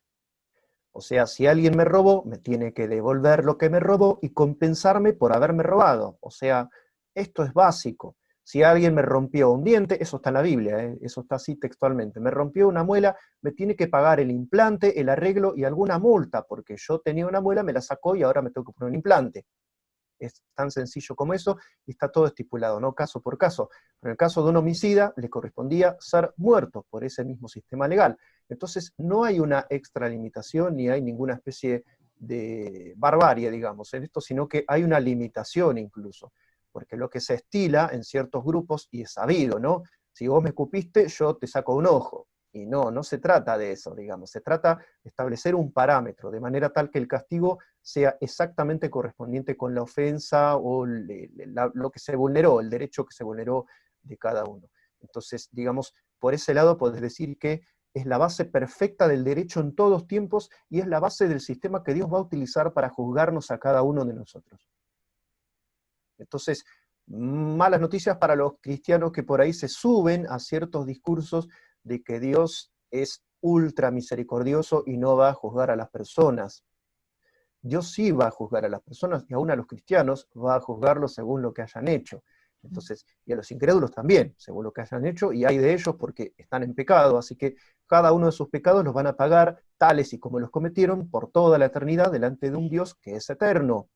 O sea, si alguien me robó, me tiene que devolver lo que me robó y compensarme por haberme robado. O sea, esto es básico. Si alguien me rompió un diente, eso está en la Biblia, eso está así textualmente. Me rompió una muela, me tiene que pagar el implante, el arreglo y alguna multa, porque yo tenía una muela, me la sacó y ahora me tengo que poner un implante. Es tan sencillo como eso y está todo estipulado, ¿no? Caso por caso. En el caso de un homicida, le correspondía ser muerto por ese mismo sistema legal. Entonces, no hay una extralimitación ni hay ninguna especie de barbarie, digamos, en esto, sino que hay una limitación incluso. Porque lo que se estila en ciertos grupos, y es sabido, ¿no? Si vos me escupiste, yo te saco un ojo. Y no, no se trata de eso, digamos. Se trata de establecer un parámetro, de manera tal que el castigo sea exactamente correspondiente con la ofensa o lo que se vulneró, el derecho que se vulneró de cada uno. Entonces, digamos, por ese lado podés decir que es la base perfecta del derecho en todos tiempos y es la base del sistema que Dios va a utilizar para juzgarnos a cada uno de nosotros. Entonces, malas noticias para los cristianos que por ahí se suben a ciertos discursos de que Dios es ultra misericordioso y no va a juzgar a las personas. Dios sí va a juzgar a las personas y aún a los cristianos va a juzgarlos según lo que hayan hecho. Entonces, y a los incrédulos también, según lo que hayan hecho, y hay de ellos porque están en pecado, así que cada uno de sus pecados los van a pagar tales y como los cometieron por toda la eternidad delante de un Dios que es eterno.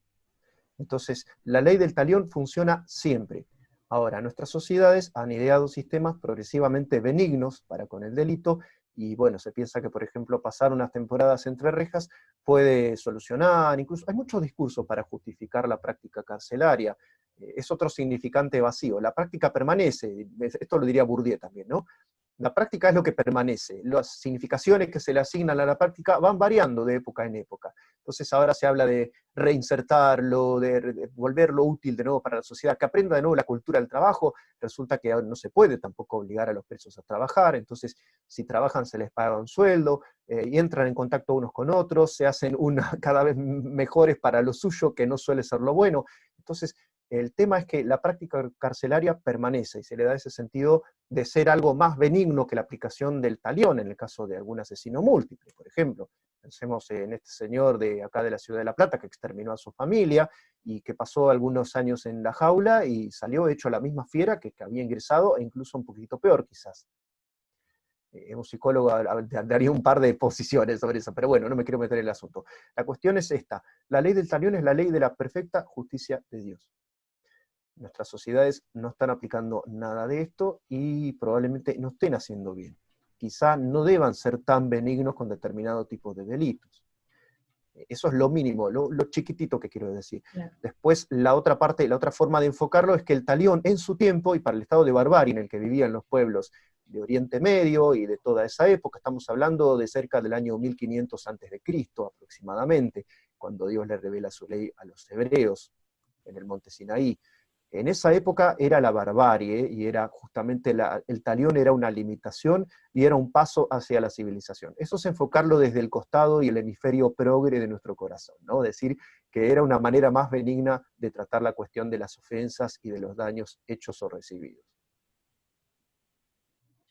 Entonces, la ley del talión funciona siempre. Ahora, nuestras sociedades han ideado sistemas progresivamente benignos para con el delito, y bueno, se piensa que, por ejemplo, pasar unas temporadas entre rejas puede solucionar, incluso hay muchos discursos para justificar la práctica carcelaria. Es otro significante vacío. La práctica permanece, esto lo diría Bourdieu también, ¿no? La práctica es lo que permanece. Las significaciones que se le asignan a la práctica van variando de época en época. Entonces ahora se habla de reinsertarlo, de volverlo útil de nuevo para la sociedad, que aprenda de nuevo la cultura del trabajo. Resulta que no se puede tampoco obligar a los presos a trabajar, entonces si trabajan se les paga un sueldo, y entran en contacto unos con otros, se hacen cada vez mejores para lo suyo, que no suele ser lo bueno. Entonces, el tema es que la práctica carcelaria permanece y se le da ese sentido de ser algo más benigno que la aplicación del talión en el caso de algún asesino múltiple, por ejemplo. Pensemos en este señor de acá de la ciudad de La Plata que exterminó a su familia y que pasó algunos años en la jaula y salió hecho la misma fiera que había ingresado, e incluso un poquito peor quizás. Un psicólogo daría un par de posiciones sobre eso, pero bueno, no me quiero meter en el asunto. La cuestión es esta: la ley del talión es la ley de la perfecta justicia de Dios. Nuestras sociedades no están aplicando nada de esto y probablemente no estén haciendo bien. Quizá no deban ser tan benignos con determinado tipo de delitos. Eso es lo mínimo, lo chiquitito que quiero decir. Claro. Después, la otra parte, la otra forma de enfocarlo es que el talión en su tiempo, y para el estado de barbarie en el que vivían los pueblos de Oriente Medio y de toda esa época, estamos hablando de cerca del año 1500 a.C. aproximadamente, cuando Dios le revela su ley a los hebreos en el monte Sinaí. En esa época era la barbarie y era justamente el talión era una limitación y era un paso hacia la civilización. Eso es enfocarlo desde el costado y el hemisferio progre de nuestro corazón, ¿no? Decir que era una manera más benigna de tratar la cuestión de las ofensas y de los daños hechos o recibidos.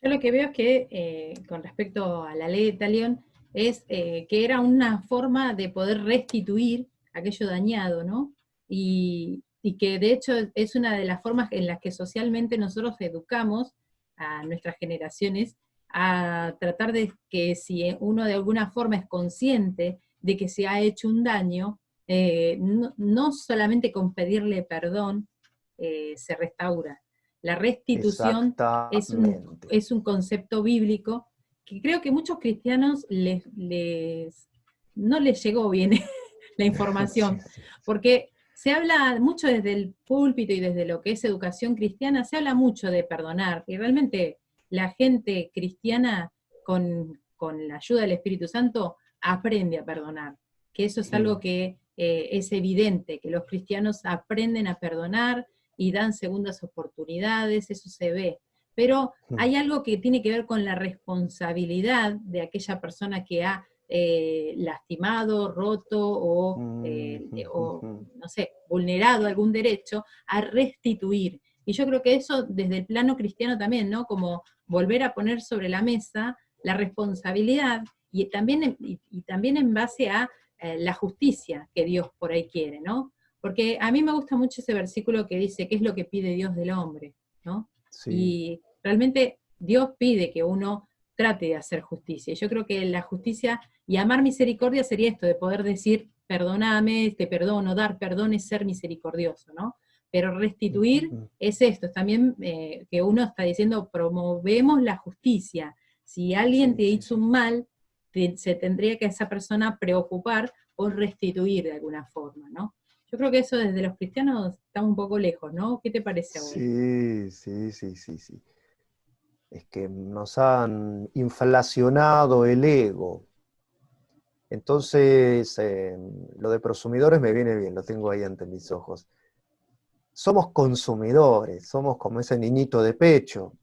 Yo lo que veo es que, con respecto a la ley de Talión, es que era una forma de poder restituir aquello dañado, ¿no? Y que de hecho es una de las formas en las que socialmente nosotros educamos a nuestras generaciones a tratar de que si uno de alguna forma es consciente de que se ha hecho un daño, no solamente con pedirle perdón se restaura. La restitución Exactamente. es un concepto bíblico que creo que muchos cristianos no les llegó bien la Sí, información, sí, porque se habla mucho desde el púlpito y desde lo que es educación cristiana, se habla mucho de perdonar, y realmente la gente cristiana con la ayuda del Espíritu Santo aprende a perdonar, que eso es algo sí. que es evidente, que los cristianos aprenden a perdonar y dan segundas oportunidades, eso se ve. Pero Mm, hay algo que tiene que ver con la responsabilidad de aquella persona que ha lastimado, roto mm, mm, mm, o, mm. no sé, vulnerado algún derecho, a restituir. Y yo creo que eso desde el plano cristiano también, ¿no? Como volver a poner sobre la mesa la responsabilidad y también en base a la justicia que Dios por ahí quiere, ¿no? Porque a mí me gusta mucho ese versículo que dice, ¿qué es lo que pide Dios del hombre? ¿No? Sí, Y realmente Dios pide que uno trate de hacer justicia. Y yo creo que la justicia y amar misericordia sería esto, de poder decir, perdóname, te perdono, dar perdón es ser misericordioso, ¿no? Pero mm, restituir mm, es esto, es también que uno está diciendo, promovemos la justicia. Si alguien sí, te sí, hizo sí. un mal, se tendría que esa persona preocupar por restituir de alguna forma, ¿no? Yo creo que eso desde los cristianos está un poco lejos, ¿no? ¿Qué te parece a vos? Sí, sí, sí, sí, sí. Es que nos han inflacionado el ego. Entonces, lo de prosumidores me viene bien, lo tengo ahí ante mis ojos. Somos consumidores, somos como ese niñito de pecho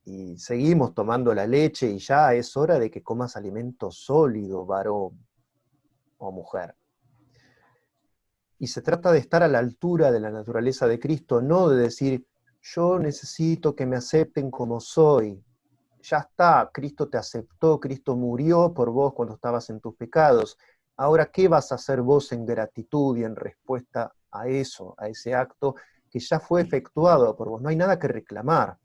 y seguimos tomando la leche y ya es hora de que comas alimento sólido, varón o mujer. Y se trata de estar a la altura de la naturaleza de Cristo, no de decir, yo necesito que me acepten como soy. Ya está, Cristo te aceptó, Cristo murió por vos cuando estabas en tus pecados. Ahora, ¿qué vas a hacer vos en gratitud y en respuesta a eso, a ese acto que ya fue efectuado por vos? No hay nada que reclamar.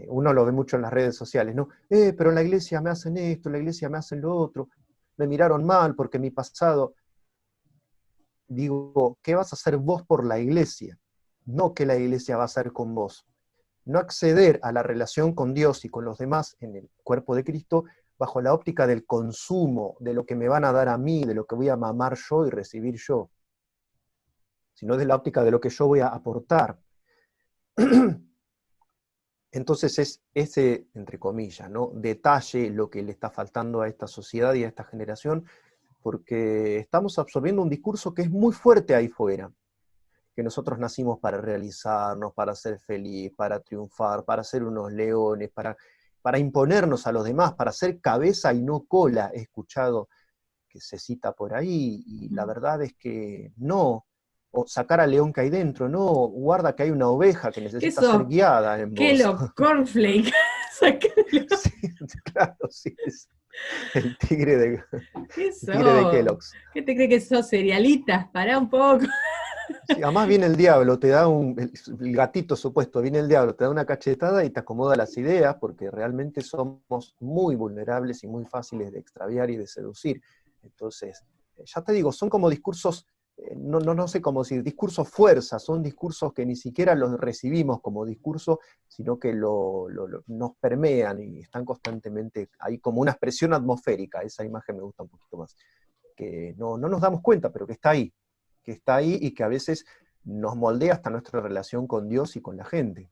Uno lo ve mucho en las redes sociales, ¿no? Pero en la iglesia me hacen esto, en la iglesia me hacen lo otro, me miraron mal porque mi pasado. Digo, ¿qué vas a hacer vos por la iglesia? No qué la iglesia va a hacer con vos. No acceder a la relación con Dios y con los demás en el cuerpo de Cristo bajo la óptica del consumo, de lo que me van a dar a mí, de lo que voy a mamar yo y recibir yo, sino de la óptica de lo que yo voy a aportar. Entonces es ese, entre comillas, ¿no? Detalle lo que le está faltando a esta sociedad y a esta generación, porque estamos absorbiendo un discurso que es muy fuerte ahí fuera, que nosotros nacimos para realizarnos, para ser feliz, para triunfar, para ser unos leones, para imponernos a los demás, para ser cabeza y no cola. He escuchado que se cita por ahí y la Mm. verdad es que no. O sacar al león que hay dentro, no, guarda que hay una oveja que necesita ser Eso, guiada en qué vos. lo cornflake. Sacalo. Sí, claro, sí, es el tigre de, ¿Qué el tigre de sos? Kellogg's. ¿Qué te crees que sos cerealitas? Pará un poco. Sí, además viene el diablo, te da el gatito supuesto, viene el diablo, te da una cachetada y te acomoda las ideas, porque realmente somos muy vulnerables y muy fáciles de extraviar y de seducir. Entonces, ya te digo, son como discursos, no sé cómo decir, discursos fuerza, son discursos que ni siquiera los recibimos como discurso, sino que nos permean y están constantemente ahí como una expresión atmosférica. Esa imagen me gusta un poquito más, que no nos damos cuenta, pero que está ahí y que a veces nos moldea hasta nuestra relación con Dios y con la gente.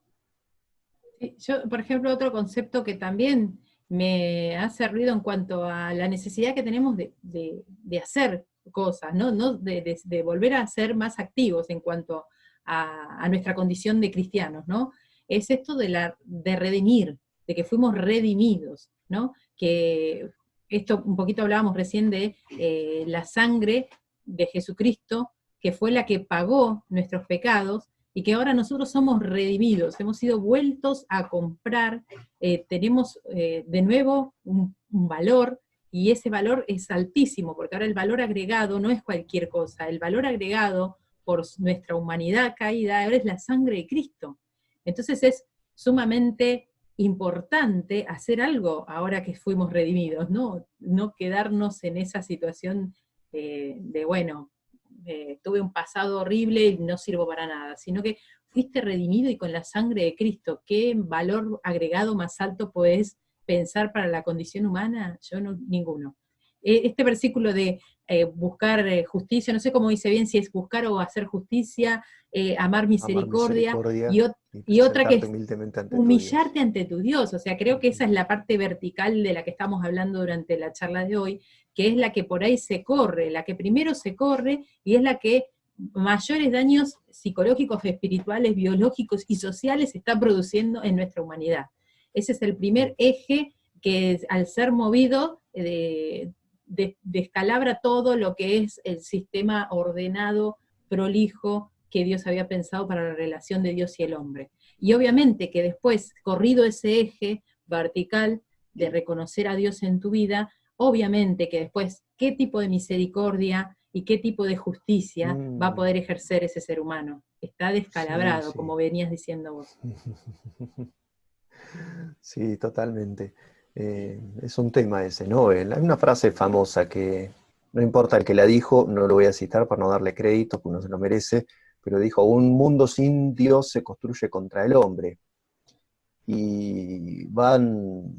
Sí, yo, por ejemplo, otro concepto que también me hace ruido en cuanto a la necesidad que tenemos de hacer cosas, ¿no? De volver a ser más activos en cuanto a nuestra condición de cristianos, ¿no? Es esto de redimir, de que fuimos redimidos, ¿no? Que esto un poquito hablábamos recién de la sangre de Jesucristo, que fue la que pagó nuestros pecados, y que ahora nosotros somos redimidos, hemos sido vueltos a comprar, tenemos de nuevo un valor, y ese valor es altísimo, porque ahora el valor agregado no es cualquier cosa, el valor agregado por nuestra humanidad caída ahora es la sangre de Cristo. Entonces es sumamente importante hacer algo ahora que fuimos redimidos, no quedarnos en esa situación bueno, tuve un pasado horrible y no sirvo para nada, sino que fuiste redimido y con la sangre de Cristo. ¿Qué valor agregado más alto podés pensar para la condición humana? Yo no, ninguno. Este versículo de buscar justicia, no sé cómo dice bien, si es buscar o hacer justicia, amar Amar misericordia, misericordia y y otra que presentarte es humildemente ante tu Dios. humillarte ante tu Dios. O sea, creo que esa es la parte vertical de la que estamos hablando durante la charla de hoy, que es la que por ahí se corre, la que primero se corre y es la que mayores daños psicológicos, espirituales, biológicos y sociales está produciendo en nuestra humanidad. Ese es el primer eje que al ser movido descalabra todo lo que es el sistema ordenado, prolijo, que Dios había pensado para la relación de Dios y el hombre. Y obviamente que después, corrido ese eje vertical de reconocer a Dios en tu vida, obviamente que después, ¿qué tipo de misericordia y qué tipo de justicia va a poder ejercer ese ser humano? Está descalabrado, Sí. como venías diciendo vos. Sí, totalmente. Es un tema ese, ¿no? Hay una frase famosa que no importa el que la dijo, no lo voy a citar para no darle crédito, porque no se lo merece, pero dijo: un mundo sin Dios se construye contra el hombre. Y van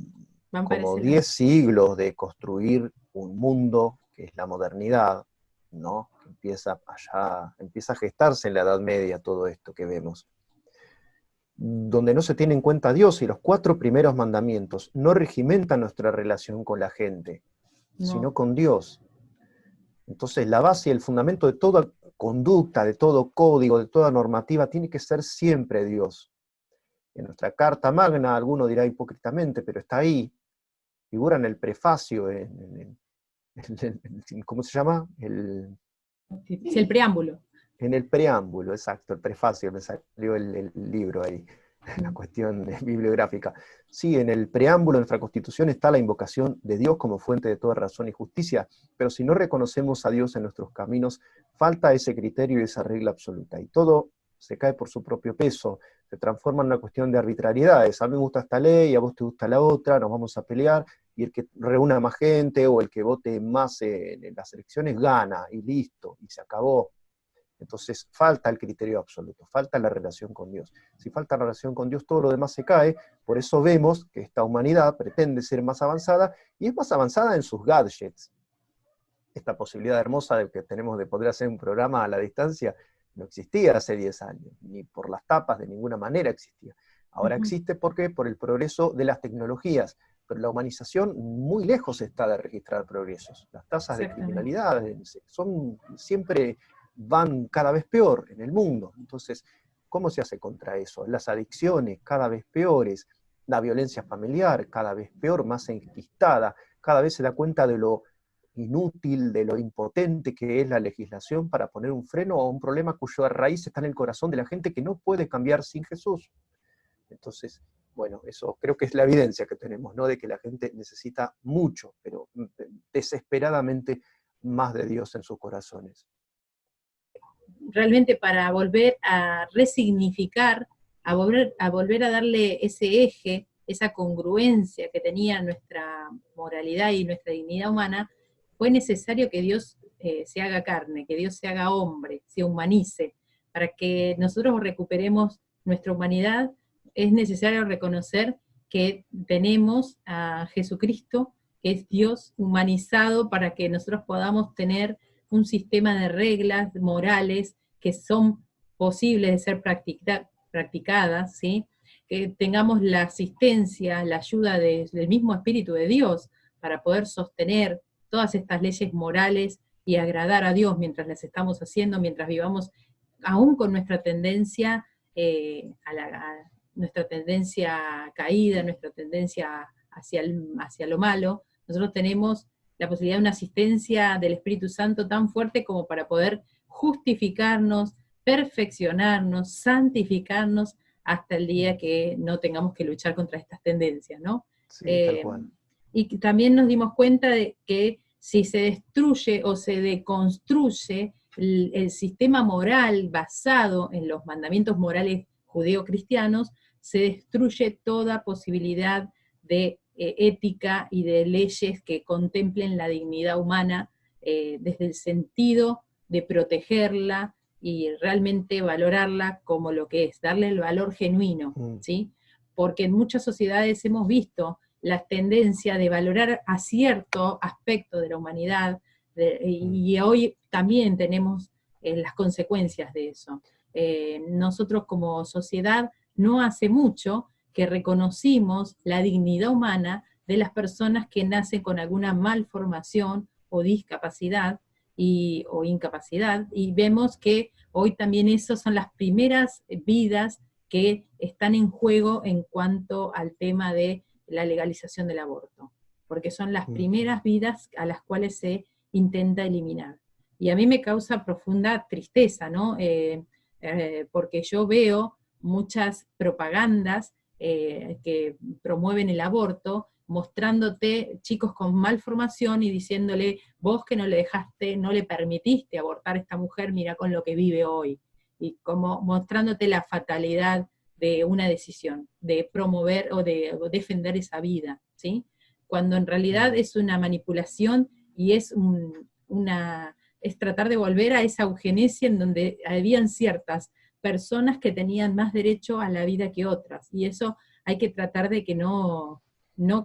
Para como ese lado. 10 siglos de construir un mundo que es la modernidad, ¿no? Que empieza allá, empieza a gestarse en la Edad Media todo esto que vemos, donde no se tiene en cuenta a Dios, y los 4 primeros mandamientos no regimentan nuestra relación con la gente, sino No. con Dios. Entonces la base y el fundamento de toda conducta, de todo código, de toda normativa, tiene que ser siempre Dios. En nuestra Carta Magna, alguno dirá hipócritamente, pero está ahí, figura en el prefacio, ¿cómo se llama? Es el preámbulo. En el preámbulo, exacto, el prefacio, me salió el libro ahí, la cuestión bibliográfica. Sí, en el preámbulo de nuestra Constitución está la invocación de Dios como fuente de toda razón y justicia, pero si no reconocemos a Dios en nuestros caminos, falta ese criterio y esa regla absoluta, y todo se cae por su propio peso, se transforma en una cuestión de arbitrariedades. A mí me gusta esta ley, a vos te gusta la otra, nos vamos a pelear, y el que reúna más gente o el que vote más en las elecciones gana, y listo, y se acabó. Entonces falta el criterio absoluto, falta la relación con Dios. Si falta la relación con Dios, todo lo demás se cae. Por eso vemos que esta humanidad pretende ser más avanzada, y es más avanzada en sus gadgets. Esta posibilidad hermosa de que tenemos de poder hacer un programa a la distancia no existía hace 10 años, ni por las tapas de ninguna manera existía. Ahora existe, ¿por qué? Por el progreso de las tecnologías, pero la humanización muy lejos está de registrar progresos. Las tasas de criminalidad siempre van cada vez peor en el mundo. Entonces, ¿cómo se hace contra eso? Las adicciones cada vez peores, la violencia familiar cada vez peor, más enquistada, cada vez se da cuenta de lo inútil, de lo impotente que es la legislación para poner un freno a un problema cuya raíz está en el corazón de la gente, que no puede cambiar sin Jesús. Entonces, bueno, eso creo que es la evidencia que tenemos, ¿no? De que la gente necesita mucho, pero desesperadamente, más de Dios en sus corazones. Realmente para volver a resignificar, a volver a darle ese eje, esa congruencia que tenía nuestra moralidad y nuestra dignidad humana, fue necesario que Dios se haga carne, que Dios se haga hombre, se humanice. Para que nosotros recuperemos nuestra humanidad, es necesario reconocer que tenemos a Jesucristo, que es Dios humanizado, para que nosotros podamos tener un sistema de reglas morales que son posibles de ser practicadas, ¿sí? Que tengamos la asistencia, la ayuda del mismo Espíritu de Dios para poder sostener todas estas leyes morales y agradar a Dios mientras las estamos haciendo, mientras vivamos aún con nuestra tendencia nuestra tendencia caída, nuestra tendencia hacia lo malo. Nosotros tenemos la posibilidad de una asistencia del Espíritu Santo tan fuerte como para poder justificarnos, perfeccionarnos, santificarnos hasta el día que no tengamos que luchar contra estas tendencias, ¿no? Sí, tal cual. Y también nos dimos cuenta de que si se destruye o se deconstruye el sistema moral basado en los mandamientos morales judeo-cristianos, se destruye toda posibilidad de ética y de leyes que contemplen la dignidad humana desde el sentido de protegerla y realmente valorarla como lo que es, darle el valor genuino, ¿sí? Porque en muchas sociedades hemos visto la tendencia de valorar a cierto aspecto de la humanidad, y hoy también tenemos las consecuencias de eso. Nosotros como sociedad no hace mucho que reconocimos la dignidad humana de las personas que nacen con alguna malformación o discapacidad o incapacidad, y vemos que hoy también esas son las primeras vidas que están en juego en cuanto al tema de la legalización del aborto, porque son las primeras vidas a las cuales se intenta eliminar. Y a mí me causa profunda tristeza, ¿no? Porque yo veo muchas propagandas que promueven el aborto, mostrándote chicos con malformación y diciéndole, vos que no le dejaste, no le permitiste abortar a esta mujer, mira con lo que vive hoy. Y como mostrándote la fatalidad de una decisión, de promover o de defender esa vida, ¿sí? Cuando en realidad es una manipulación y es es tratar de volver a esa eugenesia en donde habían ciertas personas que tenían más derecho a la vida que otras, y eso hay que tratar de que no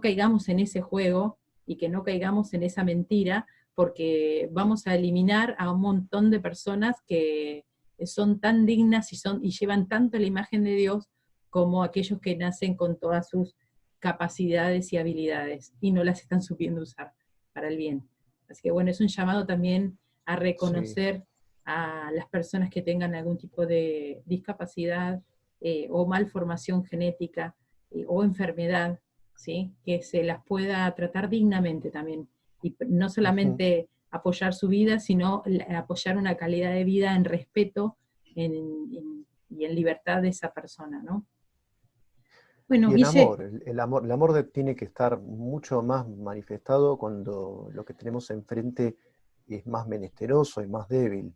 caigamos en ese juego y que no caigamos en esa mentira, porque vamos a eliminar a un montón de personas que son tan dignas y llevan tanto la imagen de Dios como aquellos que nacen con todas sus capacidades y habilidades y no las están supiendo usar para el bien. Así que bueno, es un llamado también a reconocer sí. a las personas que tengan algún tipo de discapacidad o malformación genética o enfermedad, ¿sí? Que se las pueda tratar dignamente también. Y no solamente apoyar su vida, sino apoyar una calidad de vida en respeto y en libertad de esa persona, ¿no? Bueno, Y en Guille, amor, el amor tiene que estar mucho más manifestado cuando lo que tenemos enfrente es más menesteroso y más débil.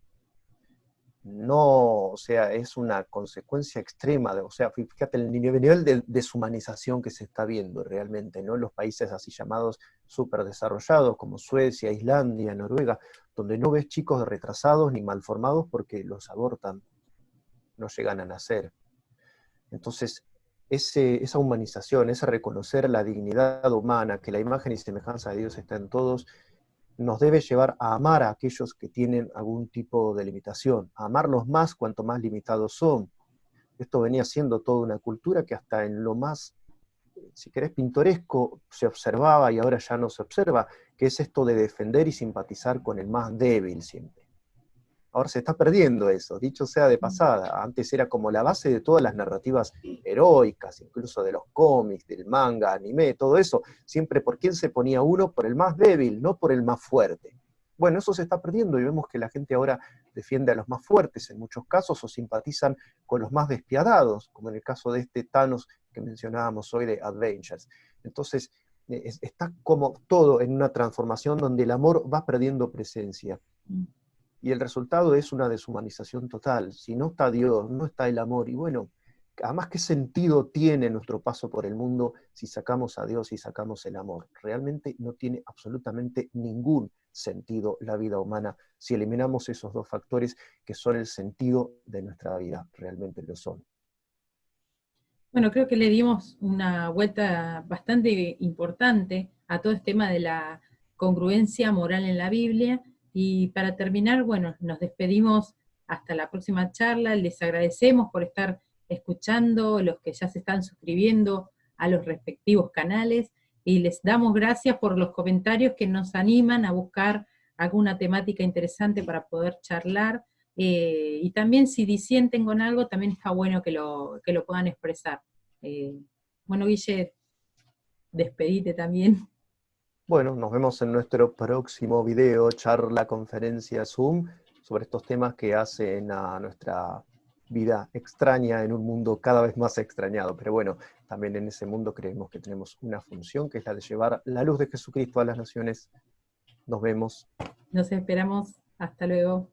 No, o sea, es una consecuencia extrema, o sea, fíjate el nivel de deshumanización que se está viendo realmente, ¿no? En los países así llamados superdesarrollados, como Suecia, Islandia, Noruega, donde no ves chicos retrasados ni malformados porque los abortan, no llegan a nacer. Entonces, esa humanización, ese reconocer la dignidad humana, que la imagen y semejanza de Dios está en todos, nos debe llevar a amar a aquellos que tienen algún tipo de limitación, a amarlos más cuanto más limitados son. Esto venía siendo toda una cultura que hasta en lo más, si querés, pintoresco se observaba y ahora ya no se observa, que es esto de defender y simpatizar con el más débil siempre. Ahora se está perdiendo eso, dicho sea de pasada. Antes era como la base de todas las narrativas heroicas, incluso de los cómics, del manga, anime, todo eso. Siempre por quién se ponía uno, por el más débil, no por el más fuerte. Bueno, eso se está perdiendo y vemos que la gente ahora defiende a los más fuertes en muchos casos o simpatizan con los más despiadados, como en el caso de este Thanos que mencionábamos hoy de Avengers. Entonces, está como todo en una transformación donde el amor va perdiendo presencia. Y el resultado es una deshumanización total. Si no está Dios, no está el amor. Y bueno, además, ¿qué sentido tiene nuestro paso por el mundo si sacamos a Dios y sacamos el amor? Realmente no tiene absolutamente ningún sentido la vida humana si eliminamos esos dos factores que son el sentido de nuestra vida. Realmente lo son. Bueno, creo que le dimos una vuelta bastante importante a todo este tema de la congruencia moral en la Biblia. Y para terminar, bueno, nos despedimos hasta la próxima charla. Les agradecemos por estar escuchando, los que ya se están suscribiendo a los respectivos canales, y les damos gracias por los comentarios que nos animan a buscar alguna temática interesante para poder charlar. Y también si disienten con algo, también está bueno que lo puedan expresar. Bueno, Guille, despedite también. Bueno, nos vemos en nuestro próximo video, charla, conferencia, Zoom, sobre estos temas que hacen a nuestra vida extraña en un mundo cada vez más extrañado. Pero bueno, también en ese mundo creemos que tenemos una función, que es la de llevar la luz de Jesucristo a las naciones. Nos vemos. Nos esperamos. Hasta luego.